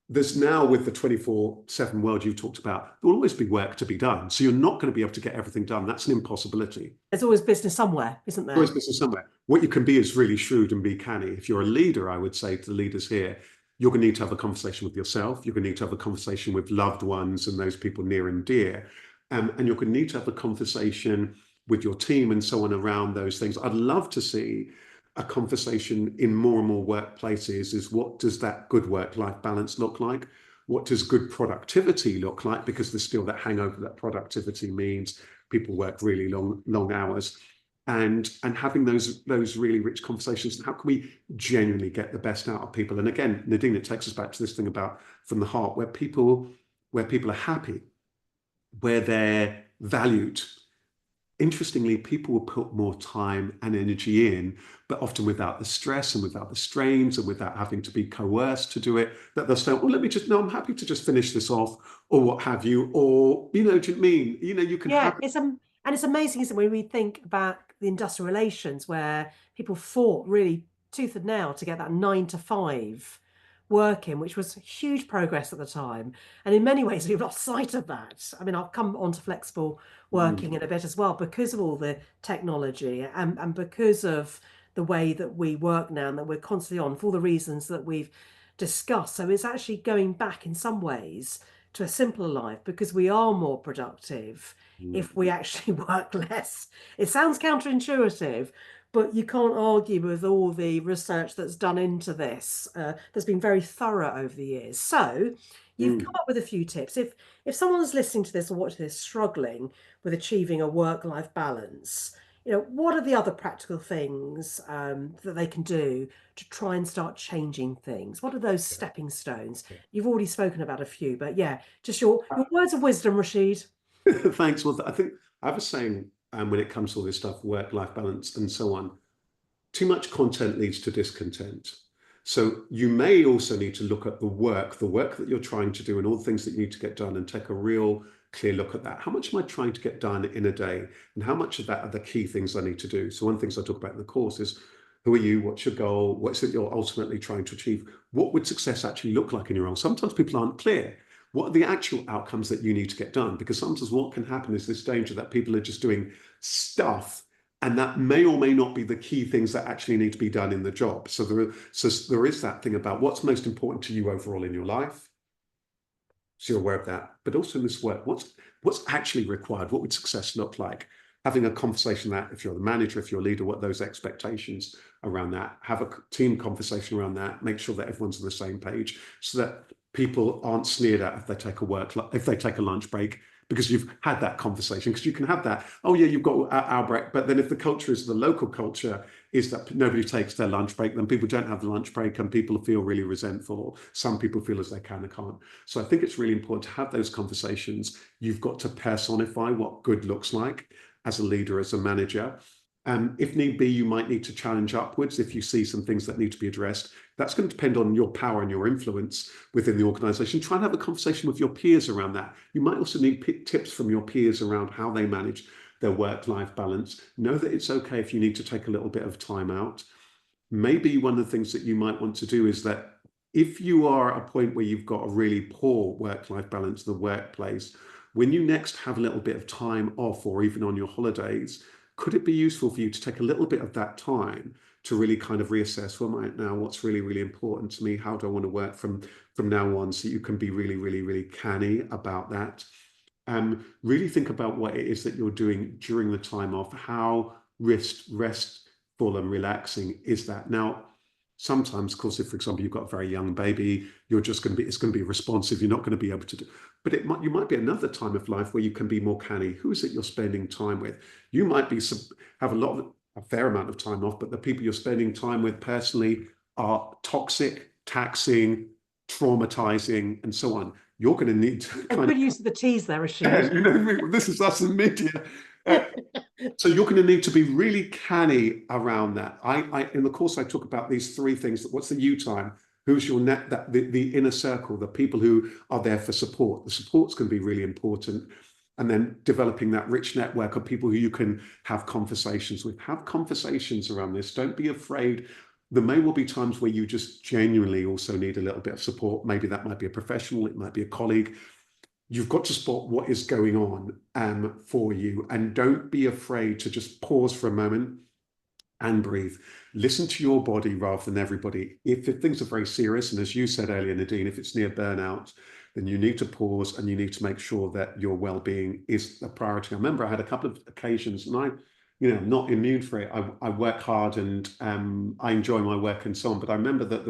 There's now, with the 24/7 world you've talked about, there will always be work to be done. So you're not going to be able to get everything done. That's an impossibility. There's always business somewhere, isn't there? There's always business somewhere. What you can be is really shrewd and be canny. If you're a leader, I would say to the leaders here, you're going to need to have a conversation with yourself. You're going to need to have a conversation with loved ones and those people near and dear. And you're going to need to have a conversation with your team and so on around those things. I'd love to see a conversation in more and more workplaces is, what does that good work-life balance look like? What does good productivity look like? Because there's still that hangover that productivity means people work really long hours. And having those really rich conversations. How can we genuinely get the best out of people? And again, Nadine, it takes us back to this thing about from the heart, where people are happy, where they're valued. Interestingly, people will put more time and energy in, but often without the stress and without the strains and without having to be coerced to do it. That they'll say, "Oh, no, I'm happy to just finish this off," or what have you. Or, do you know what I mean? You can have. And it's amazing, isn't it, when we think about the industrial relations, where people fought really tooth and nail to get that 9 to 5 working, which was huge progress at the time. And in many ways, we've lost sight of that. I mean, I'll come on to flexible working in a bit as well, because of all the technology and because of the way that we work now and that we're constantly on, for all the reasons that we've discussed. So it's actually going back in some ways to a simpler life, because we are more productive if we actually work less. It sounds counterintuitive, but you can't argue with all the research that's done into this. That's been very thorough over the years. So you've come up with a few tips. If someone's listening to this or watching this struggling with achieving a work-life balance, what are the other practical things that they can do to try and start changing things? What are those stepping stones? You've already spoken about a few, but yeah, just your words of wisdom, Rasheed. Thanks. Well, I think I was saying, when it comes to all this stuff, work-life balance and so on, too much content leads to discontent. So you may also need to look at the work that you're trying to do and all the things that you need to get done, and take a real clear look at that. How much am I trying to get done in a day? And how much of that are the key things I need to do? So one of the things I talk about in the course is, who are you? What's your goal? What's it you're ultimately trying to achieve? What would success actually look like in your role? Sometimes people aren't clear. What are the actual outcomes that you need to get done? Because sometimes what can happen is this danger that people are just doing stuff, and that may or may not be the key things that actually need to be done in the job. So there is that thing about what's most important to you overall in your life. So you're aware of that. But also in this work, what's actually required? What would success look like? Having a conversation that, if you're the manager, if you're a leader, what those expectations around that, have a team conversation around that, make sure that everyone's on the same page, so that people aren't sneered at if they take a lunch break, because you've had that conversation. Because you can have that, oh yeah, you've got our break, but then if the culture is, the local culture is that nobody takes their lunch break, then people don't have the lunch break and people feel really resentful. Some people feel as they can and can't. So I think it's really important to have those conversations. You've got to personify what good looks like as a leader, as a manager. If need be, you might need to challenge upwards if you see some things that need to be addressed. That's going to depend on your power and your influence within the organization. Try and have a conversation with your peers around that. You might also need tips from your peers around how they manage their work-life balance. Know that it's okay if you need to take a little bit of time out. Maybe one of the things that you might want to do is that if you are at a point where you've got a really poor work-life balance in the workplace, when you next have a little bit of time off or even on your holidays, could it be useful for you to take a little bit of that time to really kind of reassess, well, right now, what's really, really important to me? How do I want to work from now on? So you can be really, really, really canny about that. Really think about what it is that you're doing during the time off. How restful and relaxing is that? Now, sometimes, of course, if, for example, you've got a very young baby, you're just going to be, it's going to be responsive. You're not going to be able to do, but you might be another time of life where you can be more canny. Who is it you're spending time with? You might be have a fair amount of time off, but the people you're spending time with personally are toxic, taxing, traumatizing, and so on. You're going to need to A kind good use of the teas there, of, Rasheed. you know, this is us in media. Uh, so you're going to need to be really canny around that. In the course I talk about these three things. What's the you time? Who's your net? That the inner circle, the people who are there for support. The support's going to be really important. And then developing that rich network of people who you can have conversations with. Have conversations around this. Don't be afraid. There may well be times where you just genuinely also need a little bit of support. Maybe that might be a professional, it might be a colleague. You've got to spot what is going on for you, and don't be afraid to just pause for a moment and breathe. Listen to your body rather than everybody. If things are very serious, and as you said earlier, Nadine, if it's near burnout, then you need to pause and you need to make sure that your well-being is a priority. I remember I had a couple of occasions, and I'm not immune for it. I work hard and I enjoy my work and so on. But I remember that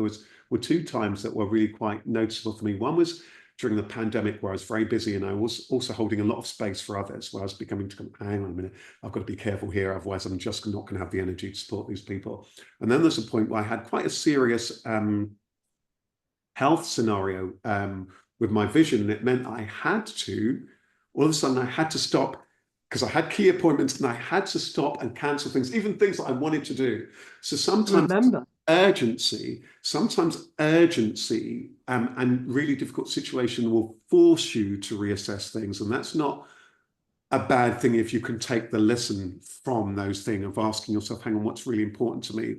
were two times that were really quite noticeable for me. One was during the pandemic where I was very busy and I was also holding a lot of space for others, where I was becoming to hang on a minute, I've got to be careful here, otherwise I'm just not going to have the energy to support these people. And then there's a point where I had quite a serious health scenario with my vision, and it meant I had to, all of a sudden I had to stop because I had key appointments and I had to stop and cancel things, even things that I wanted to do. So Remember. sometimes urgency and really difficult situation will force you to reassess things. And that's not a bad thing if you can take the lesson from those things of asking yourself, hang on, what's really important to me?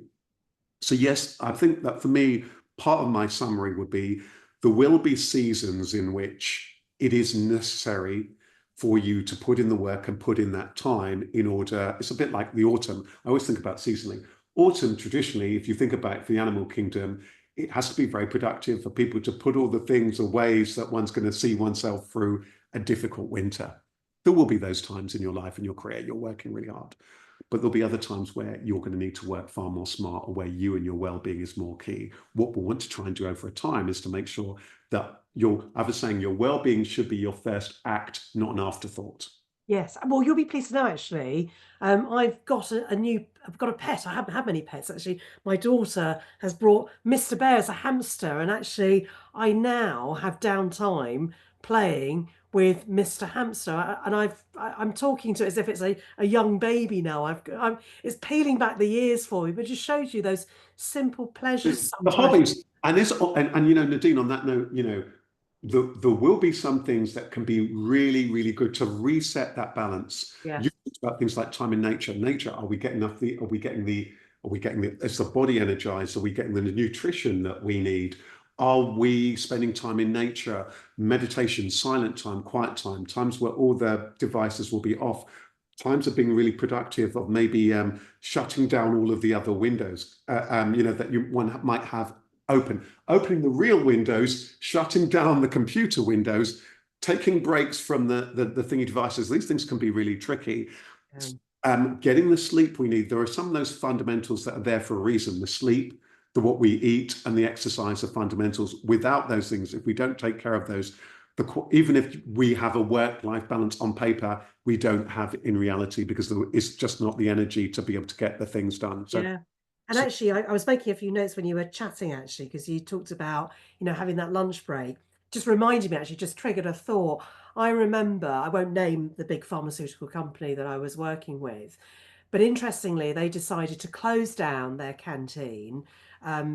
So yes, I think that for me, part of my summary would be there will be seasons in which it is necessary for you to put in the work and put in that time in order. It's a bit like the autumn. I always think about seasonally. Autumn, traditionally, if you think about it for the animal kingdom, it has to be very productive for people to put all the things away so that one's going to see oneself through a difficult winter. There will be those times in your life and your career, you're working really hard. But there'll be other times where you're going to need to work far more smart, or where you and your well-being is more key. What we want to try and do over a time is to make sure that I was saying your well-being should be your first act, not an afterthought. Yes, well, you'll be pleased to know actually. I've got I've got a pet. I haven't had many pets actually. My daughter has brought Mr. Bear as a hamster, and actually, I now have downtime playing with Mr. Hamster, and I'm talking to it as if it's a young baby now. It's peeling back the years for me, but it just shows you those simple pleasures The sometimes. hobbies, and Nadine, on that note, there will be some things that can be really, really good to reset that balance. You Yes. talked about things like time in nature. Nature, are we getting enough? Is the body energized? Are we getting the nutrition that we need? Are we spending time in nature, meditation, silent time, quiet time, times where all the devices will be off, times of being really productive, of maybe shutting down all of the other windows, that one might have opening the real windows, shutting down the computer windows, taking breaks from the thingy devices. These things can be really tricky. Getting the sleep we need. There are some of those fundamentals that are there for a reason. The sleep, the what we eat, and the exercise are fundamentals. Without those things, if we don't take care of those, even if we have a work-life balance on paper, we don't have it in reality, because it's just not the energy to be able to get the things done. Yeah. And So actually, I was making a few notes when you were chatting, actually, because you talked about, having that lunch break. Just reminded me, actually, just triggered a thought. I remember, I won't name the big pharmaceutical company that I was working with, but interestingly, they decided to close down their canteen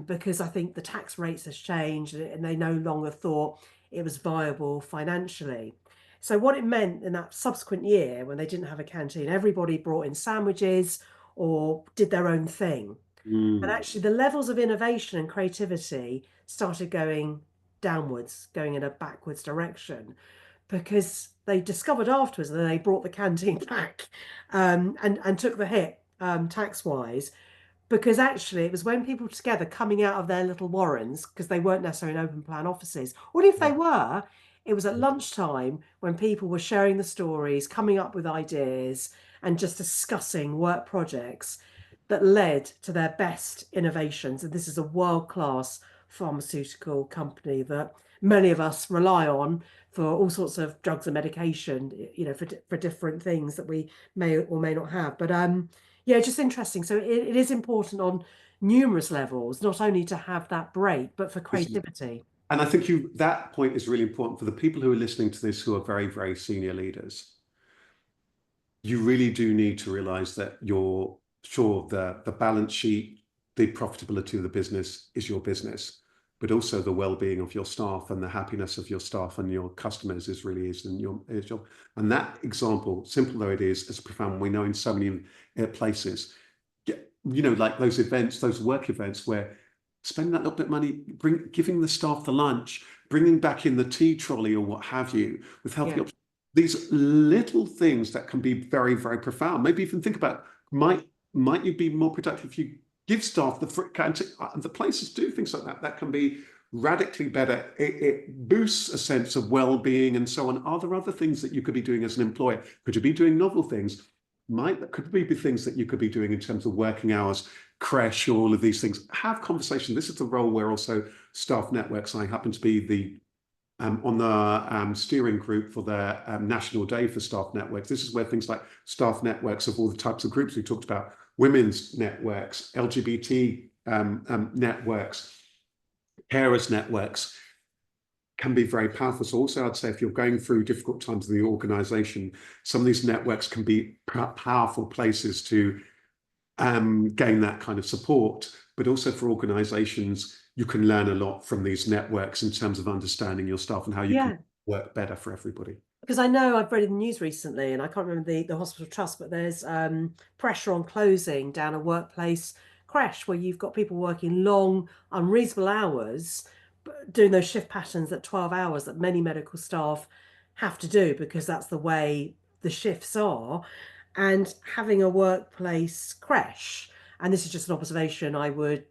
because I think the tax rates has changed and they no longer thought it was viable financially. So what it meant in that subsequent year when they didn't have a canteen, everybody brought in sandwiches or did their own thing. And Mm. actually, the levels of innovation and creativity started going downwards, going in a backwards direction, because they discovered afterwards that they brought the canteen back, and took the hit, tax wise, because actually it was when people were together coming out of their little warrens, because they weren't necessarily in open plan offices, or if they were, it was at lunchtime when people were sharing the stories, coming up with ideas, and just discussing work projects that led to their best innovations. And this is a world-class pharmaceutical company that many of us rely on for all sorts of drugs and medication, for different things that we may or may not have. But yeah, just interesting. So it is important on numerous levels, not only to have that break, but for creativity. And I think that point is really important for the people who are listening to this who are very, very senior leaders. You really do need to realize that you're sure the balance sheet, the profitability of the business is your business, but also the well-being of your staff and the happiness of your staff and your customers is your. And that example, simple though it is profound. We know in so many places, like those events, those work events where spending that little bit of money, giving the staff the lunch, bringing back in the tea trolley or what have you, with healthy Yeah, options. These little things that can be very, very profound. Maybe even think about, might you be more productive if you give staff the places do things like that. That can be radically better. It boosts a sense of well-being and so on. Are there other things that you could be doing as an employer? Could you be doing novel things? Could be things that you could be doing in terms of working hours, creche, all of these things. Have conversation. This is the role where also staff networks. I happen to be the on the steering group for the National Day for Staff Networks. This is where things like staff networks of all the types of groups we talked about, women's networks, LGBT networks, carers networks, can be very powerful. So also I'd say if you're going through difficult times in the organization, some of these networks can be powerful places to gain that kind of support. But also for organizations, you can learn a lot from these networks in terms of understanding your staff and how you can yeah. work better for everybody. Because I know I've read in the news recently, and I can't remember the hospital trust, but there's pressure on closing down a workplace creche where you've got people working long, unreasonable hours, doing those shift patterns at 12 hours that many medical staff have to do because that's the way the shifts are, and having a workplace creche. And this is just an observation I would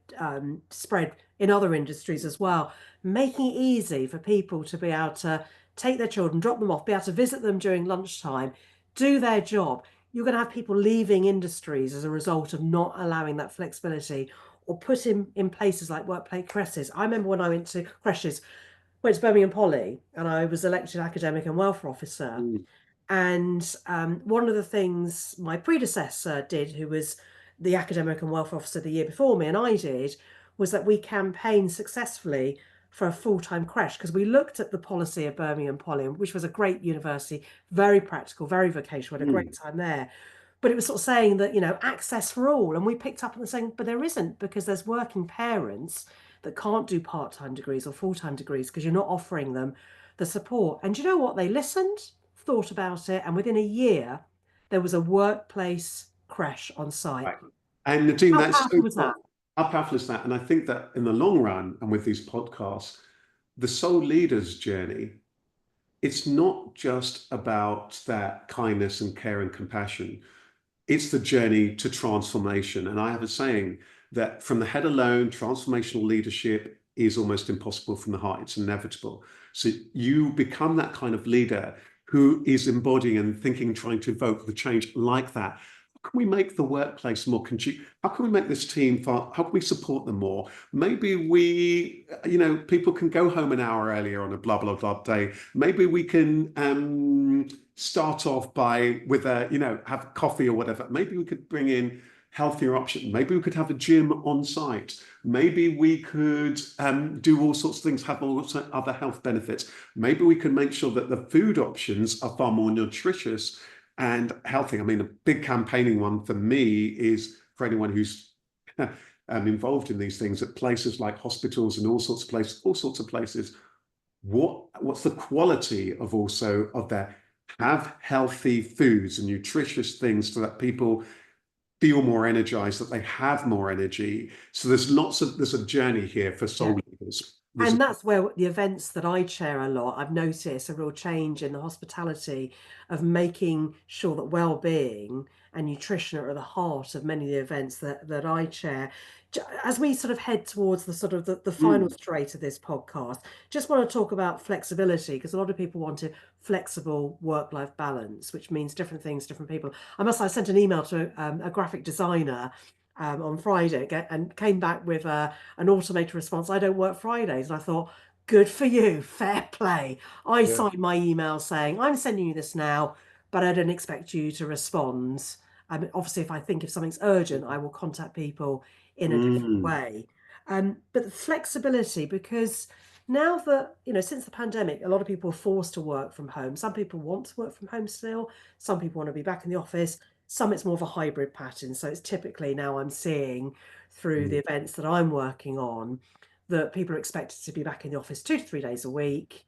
spread in other industries as well, making it easy for people to be able to take their children, drop them off, be able to visit them during lunchtime, do their job. You're going to have people leaving industries as a result of not allowing that flexibility, or put in places like workplace creches. I remember when I went to Birmingham Poly, and I was elected academic and welfare officer. Mm. And one of the things my predecessor did, who was the academic and welfare officer the year before me, and I did, was that we campaigned successfully for a full-time creche, because we looked at the policy of Birmingham Poly, which was a great university, very practical, very vocational, had a great Mm. time there. But it was sort of saying that, access for all. And we picked up on the saying, but there isn't, because there's working parents that can't do part-time degrees or full-time degrees because you're not offering them the support. And do you know what? They listened, thought about it, and within a year, there was a workplace creche on site. Right. And Nadine, How that's powerful so was cool. that? How powerful is that? And I think that in the long run, and with these podcasts, the soul leader's journey, it's not just about that kindness and care and compassion. It's the journey to transformation. And I have a saying that from the head alone, transformational leadership is almost impossible from the heart. It's inevitable. So you become that kind of leader who is embodying and thinking, trying to evoke the change like that. How can we make the workplace more conducive? How can we make this team far? How can we support them more? Maybe people can go home an hour earlier on a blah, blah, blah day. Maybe we can start off have coffee or whatever. Maybe we could bring in healthier options. Maybe we could have a gym on site. Maybe we could do all sorts of things, have all sorts of other health benefits. Maybe we can make sure that the food options are far more nutritious and healthy. I mean, a big campaigning one for me is for anyone who's involved in these things at places like hospitals and all sorts of places. What's the quality of their have healthy foods and nutritious things so that people feel more energized, that they have more energy. So there's a journey here for Yeah. soul leaders. And that's where the events that I chair a lot, I've noticed a real change in the hospitality of making sure that well-being and nutrition are at the heart of many of the events that I chair. As we sort of head towards the sort of the final Mm, straight of this podcast, just want to talk about flexibility because a lot of people want a flexible work-life balance, which means different things, different people. I sent an email to a graphic designer on Friday and came back with an automated response. I don't work Fridays. And I thought, good for you, fair play. I yeah. signed my email saying, I'm sending you this now, but I don't expect you to respond. Obviously, if something's urgent, I will contact people in a different Mm, way. But the flexibility, because now that, since the pandemic, a lot of people are forced to work from home. Some people want to work from home still. Some people want to be back in the office. Some it's more of a hybrid pattern. So it's typically now I'm seeing through the mm, events that I'm working on that people are expected to be back in the office 2 to 3 days a week,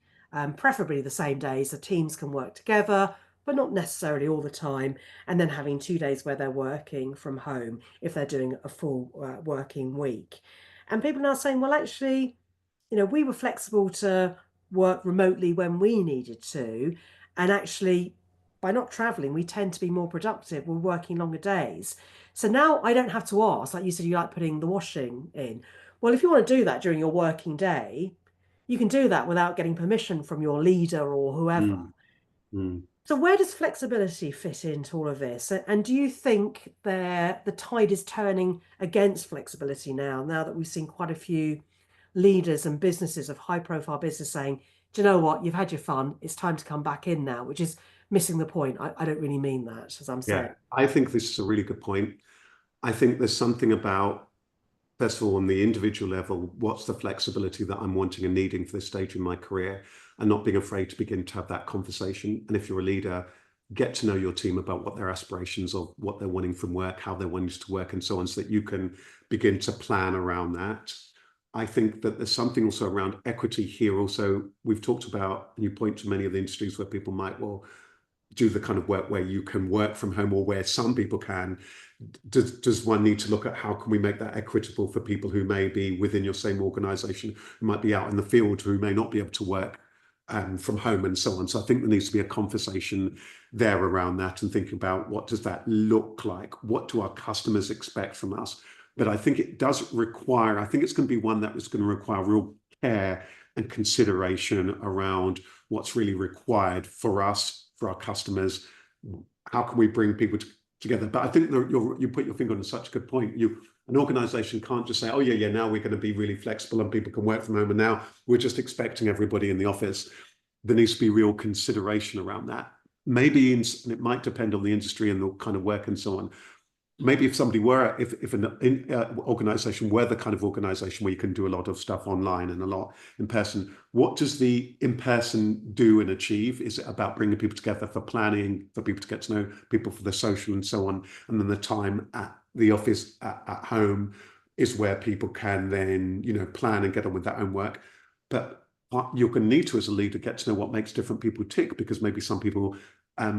preferably the same days. The teams can work together, but not necessarily all the time. And then having 2 days where they're working from home if they're doing a full working week. And people are now saying, well, actually, we were flexible to work remotely when we needed to. And actually, by not traveling, we tend to be more productive. We're working longer days. So now I don't have to ask, like you said, you like putting the washing in. Well, if you want to do that during your working day, you can do that without getting permission from your leader or whoever. mm, mm. So where does flexibility fit into all of this? And do you think the tide is turning against flexibility now that we've seen quite a few leaders and businesses of high profile business saying, do you know what, you've had your fun, it's time to come back in now, which is missing the point. I don't really mean that, as I'm saying. Yeah, I think this is a really good point. I think there's something about, first of all, on the individual level, what's the flexibility that I'm wanting and needing for this stage in my career, and not being afraid to begin to have that conversation. And if you're a leader, get to know your team about what their aspirations are, what they're wanting from work, how they're wanting to work, and so on, so that you can begin to plan around that. I think that there's something also around equity here. Also, we've talked about, and you point to many of the industries where people might, well, do the kind of work where you can work from home, or where some people can. Does one need to look at how can we make that equitable for people who may be within your same organization, who might be out in the field, who may not be able to work from home, and so on. So I think there needs to be a conversation there around that, and thinking about what does that look like? What do our customers expect from us? But I think it does require, I think it's going to be one that is going to require real care and consideration around what's really required for us, for our customers. How can we bring people together? But I think you put your finger on such a good point. An organization can't just say, oh, yeah, now we're going to be really flexible and people can work from home, and now we're just expecting everybody in the office. There needs to be real consideration around that. Maybe, and it might depend on the industry and the kind of work and so on. Maybe if somebody were, if an organization were the kind of organization where you can do a lot of stuff online and a lot in person, what does the in person do and achieve? Is it about bringing people together for planning, for people to get to know people, for the social and so on? And then the time at the office at home is where people can then, plan and get on with their own work. But you're going to need to, as a leader, get to know what makes different people tick, because maybe some people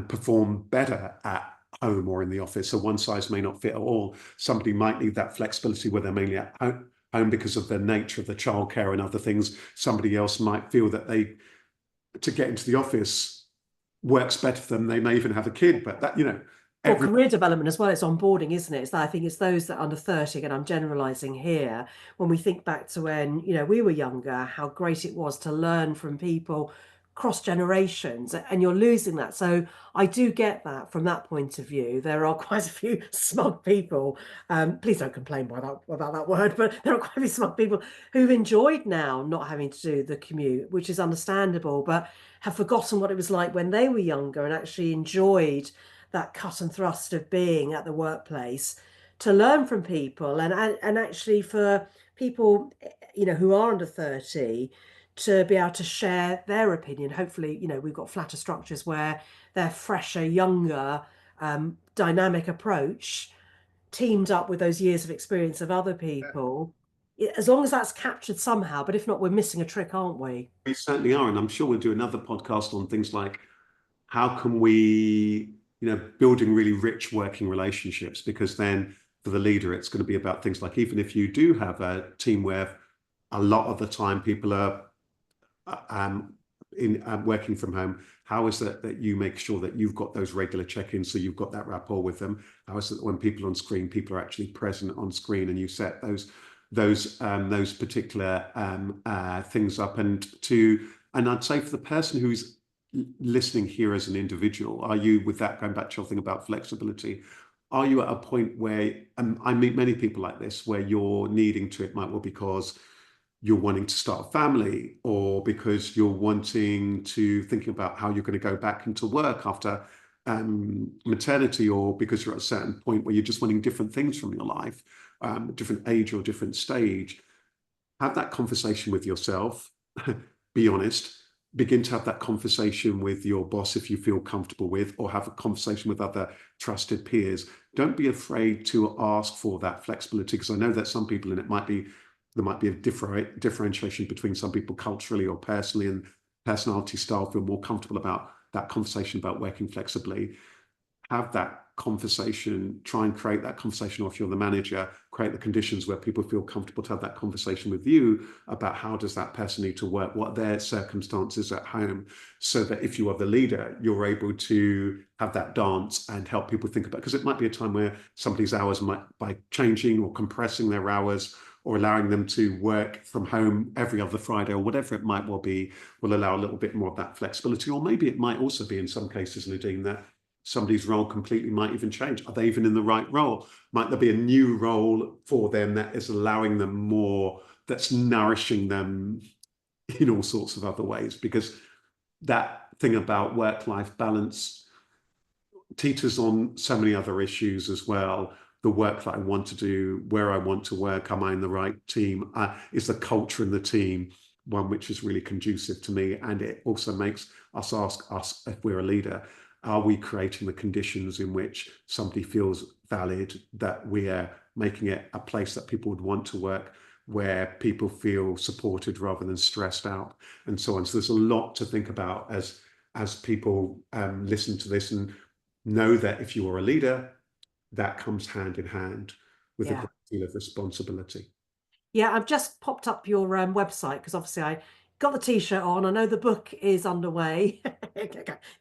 perform better at home or in the office. So one size may not fit at all. Somebody might need that flexibility where they're mainly at home because of the nature of the childcare and other things. Somebody else might feel that to get into the office works better for them. They may even have a kid, but that, Well, every career development as well, it's onboarding, isn't it? It's that I think it's those that are under 30, and I'm generalizing here, when we think back to when, we were younger, how great it was to learn from people cross generations, and you're losing that. So I do get that from that point of view. There are quite a few smug people. Please don't complain about that word, but there are quite a few smug people who've enjoyed now not having to do the commute, which is understandable, but have forgotten what it was like when they were younger and actually enjoyed that cut and thrust of being at the workplace, to learn from people, and actually for people who are under 30 to be able to share their opinion. Hopefully, we've got flatter structures where they're fresher, younger, dynamic approach teamed up with those years of experience of other people, as long as that's captured somehow. But if not, we're missing a trick, aren't we? we certainly are. And I'm sure we'll do another podcast on things like, how can we building really rich working relationships, because then for the leader, it's going to be about things like, even if you do have a team where a lot of the time people are um, in working from home, how is it that you make sure that you've got those regular check-ins, so you've got that rapport with them? How is it that when people are on screen, people are actually present on screen, and you set those particular things up? And I'd say, for the person who's listening here as an individual, are you, with that, going back to your thing about flexibility, are you at a point where, I meet many people like this, where you're needing to, it might well because you're wanting to start a family, or because you're wanting to thinking about how you're going to go back into work after maternity, or because you're at a certain point where you're just wanting different things from your life, different age or different stage. Have that conversation with yourself. Be honest. Begin to have that conversation with your boss if you feel comfortable with, or have a conversation with other trusted peers. Don't be afraid to ask for that flexibility, because I know that some people, and there might be a differentiation between some people culturally or personally, and personality style, feel more comfortable about that conversation about working flexibly. Have that conversation, try and create that conversation, or if you're the manager, create the conditions where people feel comfortable to have that conversation with you about how does that person need to work, what their circumstances at home, so that if you are the leader, you're able to have that dance and help people think about, because it might be a time where somebody's hours might, by changing or compressing their hours, or allowing them to work from home every other Friday, or whatever it might well be, will allow a little bit more of that flexibility. Or maybe it might also be, in some cases, Nadine, that somebody's role completely might even change. Are they even in the right role? Might there be a new role for them that is allowing them more, that's nourishing them in all sorts of other ways? Because that thing about work-life balance teeters on so many other issues as well. The work that I want to do, where I want to work, am I in the right team? Is the culture in the team one which is really conducive to me? And it also makes us ask us, if we're a leader, are we creating the conditions in which somebody feels valid, that we're making it a place that people would want to work, where people feel supported rather than stressed out, and so on. So there's a lot to think about as people listen to this, and know that if you are a leader, that comes hand in hand with a Yeah. great deal of responsibility. Yeah, I've just popped up your website, because obviously I got the t-shirt on. I know the book is underway.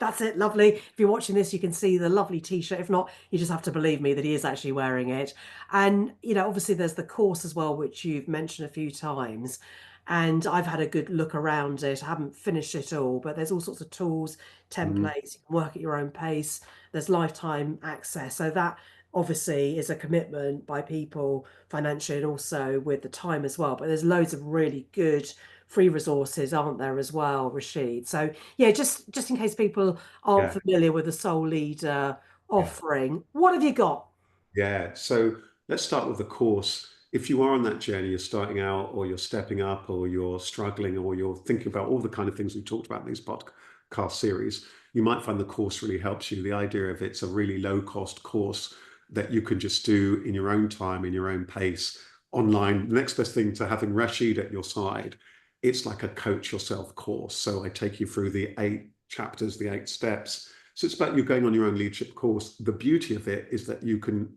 That's it. Lovely. If you're watching this, you can see the lovely t-shirt. If not, you just have to believe me that he is actually wearing it. And, obviously there's the course as well, which you've mentioned a few times. And I've had a good look around it. I haven't finished it all, but there's all sorts of tools, Mm, templates. You can work at your own pace. There's lifetime access. So that obviously is a commitment by people financially, and also with the time as well. But there's loads of really good free resources, aren't there, as well, Rasheed? So yeah, just in case people aren't yeah, familiar with the Soul Leader yeah. offering, what have you got? Yeah, so let's start with the course. If you are on that journey, you're starting out, or you're stepping up, or you're struggling, or you're thinking about all the kind of things we talked about in these podcast series, you might find the course really helps you. The idea of it's a really low cost course that you can just do in your own time, in your own pace, online. The next best thing to having Rasheed at your side, it's like a coach yourself course. So I take you through the 8 chapters, the 8 steps. So it's about you going on your own leadership course. The beauty of it is that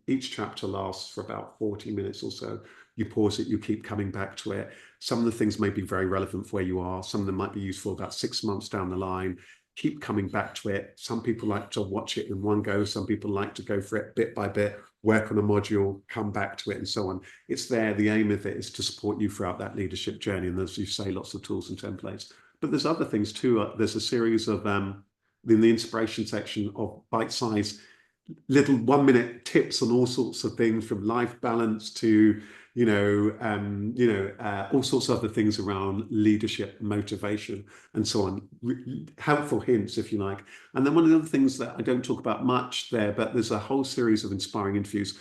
each chapter lasts for about 40 minutes or so. You pause it, you keep coming back to it. Some of the things may be very relevant for where you are. Some of them might be useful about 6 months down the line. Keep coming back to it. Some people like to watch it in one go. Some people like to go for it bit by bit, work on a module, come back to it, and so on. It's there. The aim of it is to support you throughout that leadership journey. And as you say, lots of tools and templates. But there's other things too. There's a series of in the inspiration section of bite-sized little 1-minute tips on all sorts of things, from life balance to all sorts of other things around leadership, motivation, and so on. Helpful hints, if you like. And then one of the other things that I don't talk about much there, but there's a whole series of inspiring interviews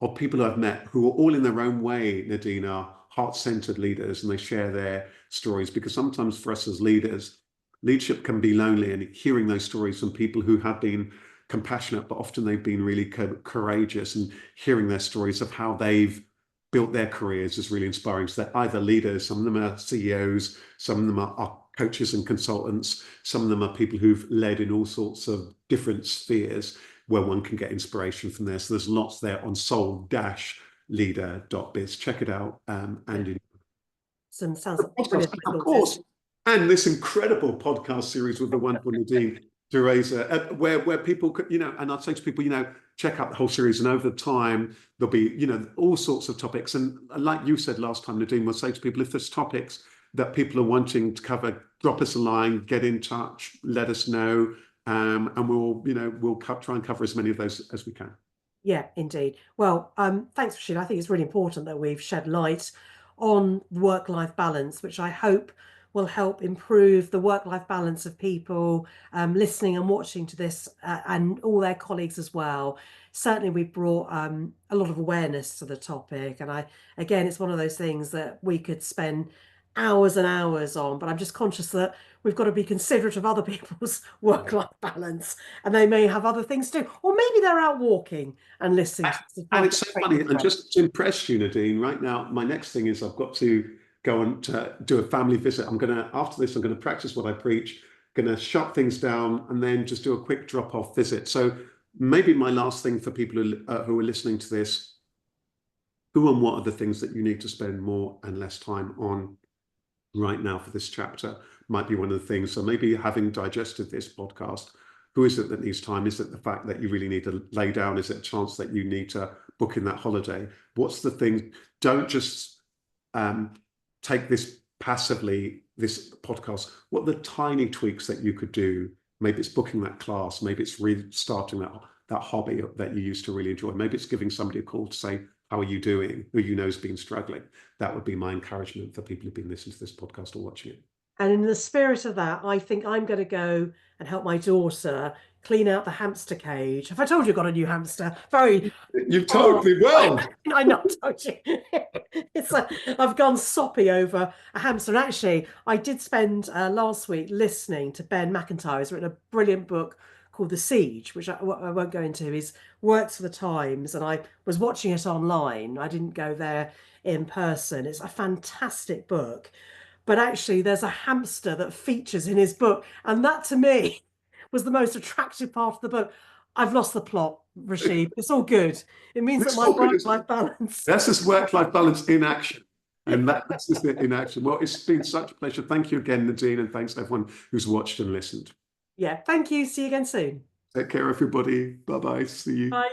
of people who I've met who are all in their own way, Nadine, are heart-centered leaders, and they share their stories. Because sometimes for us as leaders, leadership can be lonely, and hearing those stories from people who have been compassionate, but often they've been really courageous, and hearing their stories of how they've built their careers is really inspiring. So they're either leaders, some of them are CEOs, some of them are coaches and consultants, some of them are people who've led in all sorts of different spheres. where one can get inspiration from there. So there's lots there on soul-leader.biz. Check it out. And sounds like podcast, of course, and this incredible podcast series with the wonderful Nadine, Dereza, where people could, and I'd say to people, check out the whole series, and over time there'll be, all sorts of topics. And like you said last time, Nadine, we'll say to people, if there's topics that people are wanting to cover, drop us a line, get in touch, let us know, and we'll try and cover as many of those as we can. Yeah, indeed. Well, thanks, Rasheed. I think it's really important that we've shed light on work-life balance, which I hope will help improve the work-life balance of people listening and watching to this, and all their colleagues as well. Certainly, we've brought a lot of awareness to the topic, and again, it's one of those things that we could spend hours and hours on, but I'm just conscious that we've got to be considerate of other people's work-life balance, and they may have other things to do, or maybe they're out walking and listening to this. And it's so funny, and just to impress you, Nadine, right now, my next thing is I've got to go and do a family visit. After this, I'm going to practice what I preach, going to shut things down, and then just do a quick drop-off visit. So maybe my last thing for people who are listening to this, who and what are the things that you need to spend more and less time on right now for this chapter might be one of the things. So maybe having digested this podcast, who is it that needs time? Is it the fact that you really need to lay down? Is it a chance that you need to book in that holiday? What's the thing? Don't just take this passively, this podcast. What are the tiny tweaks that you could do? Maybe it's booking that class. Maybe it's restarting that hobby that you used to really enjoy. Maybe it's giving somebody a call to say, how are you doing? Who you know has been struggling. That would be my encouragement for people who've been listening to this podcast or watching it. And in the spirit of that, I think I'm going to go and help my daughter clean out the hamster cage. Have I told you I got a new hamster? You've told me well. I know, I told you. I've gone soppy over a hamster. And actually, I did spend last week listening to Ben McIntyre, who's written a brilliant book called The Siege, which I won't go into. He's works for the Times, and I was watching it online. I didn't go there in person. It's a fantastic book. But actually, there's a hamster that features in his book. And that, to me, was the most attractive part of the book. I've lost the plot, Rasheed. It's all good. It means that my work-life balance. That's this work-life balance in action. And that's just it in action. Well, it's been such a pleasure. Thank you again, Nadine, and thanks to everyone who's watched and listened. Yeah, thank you. See you again soon. Take care, everybody. Bye-bye. See you. Bye.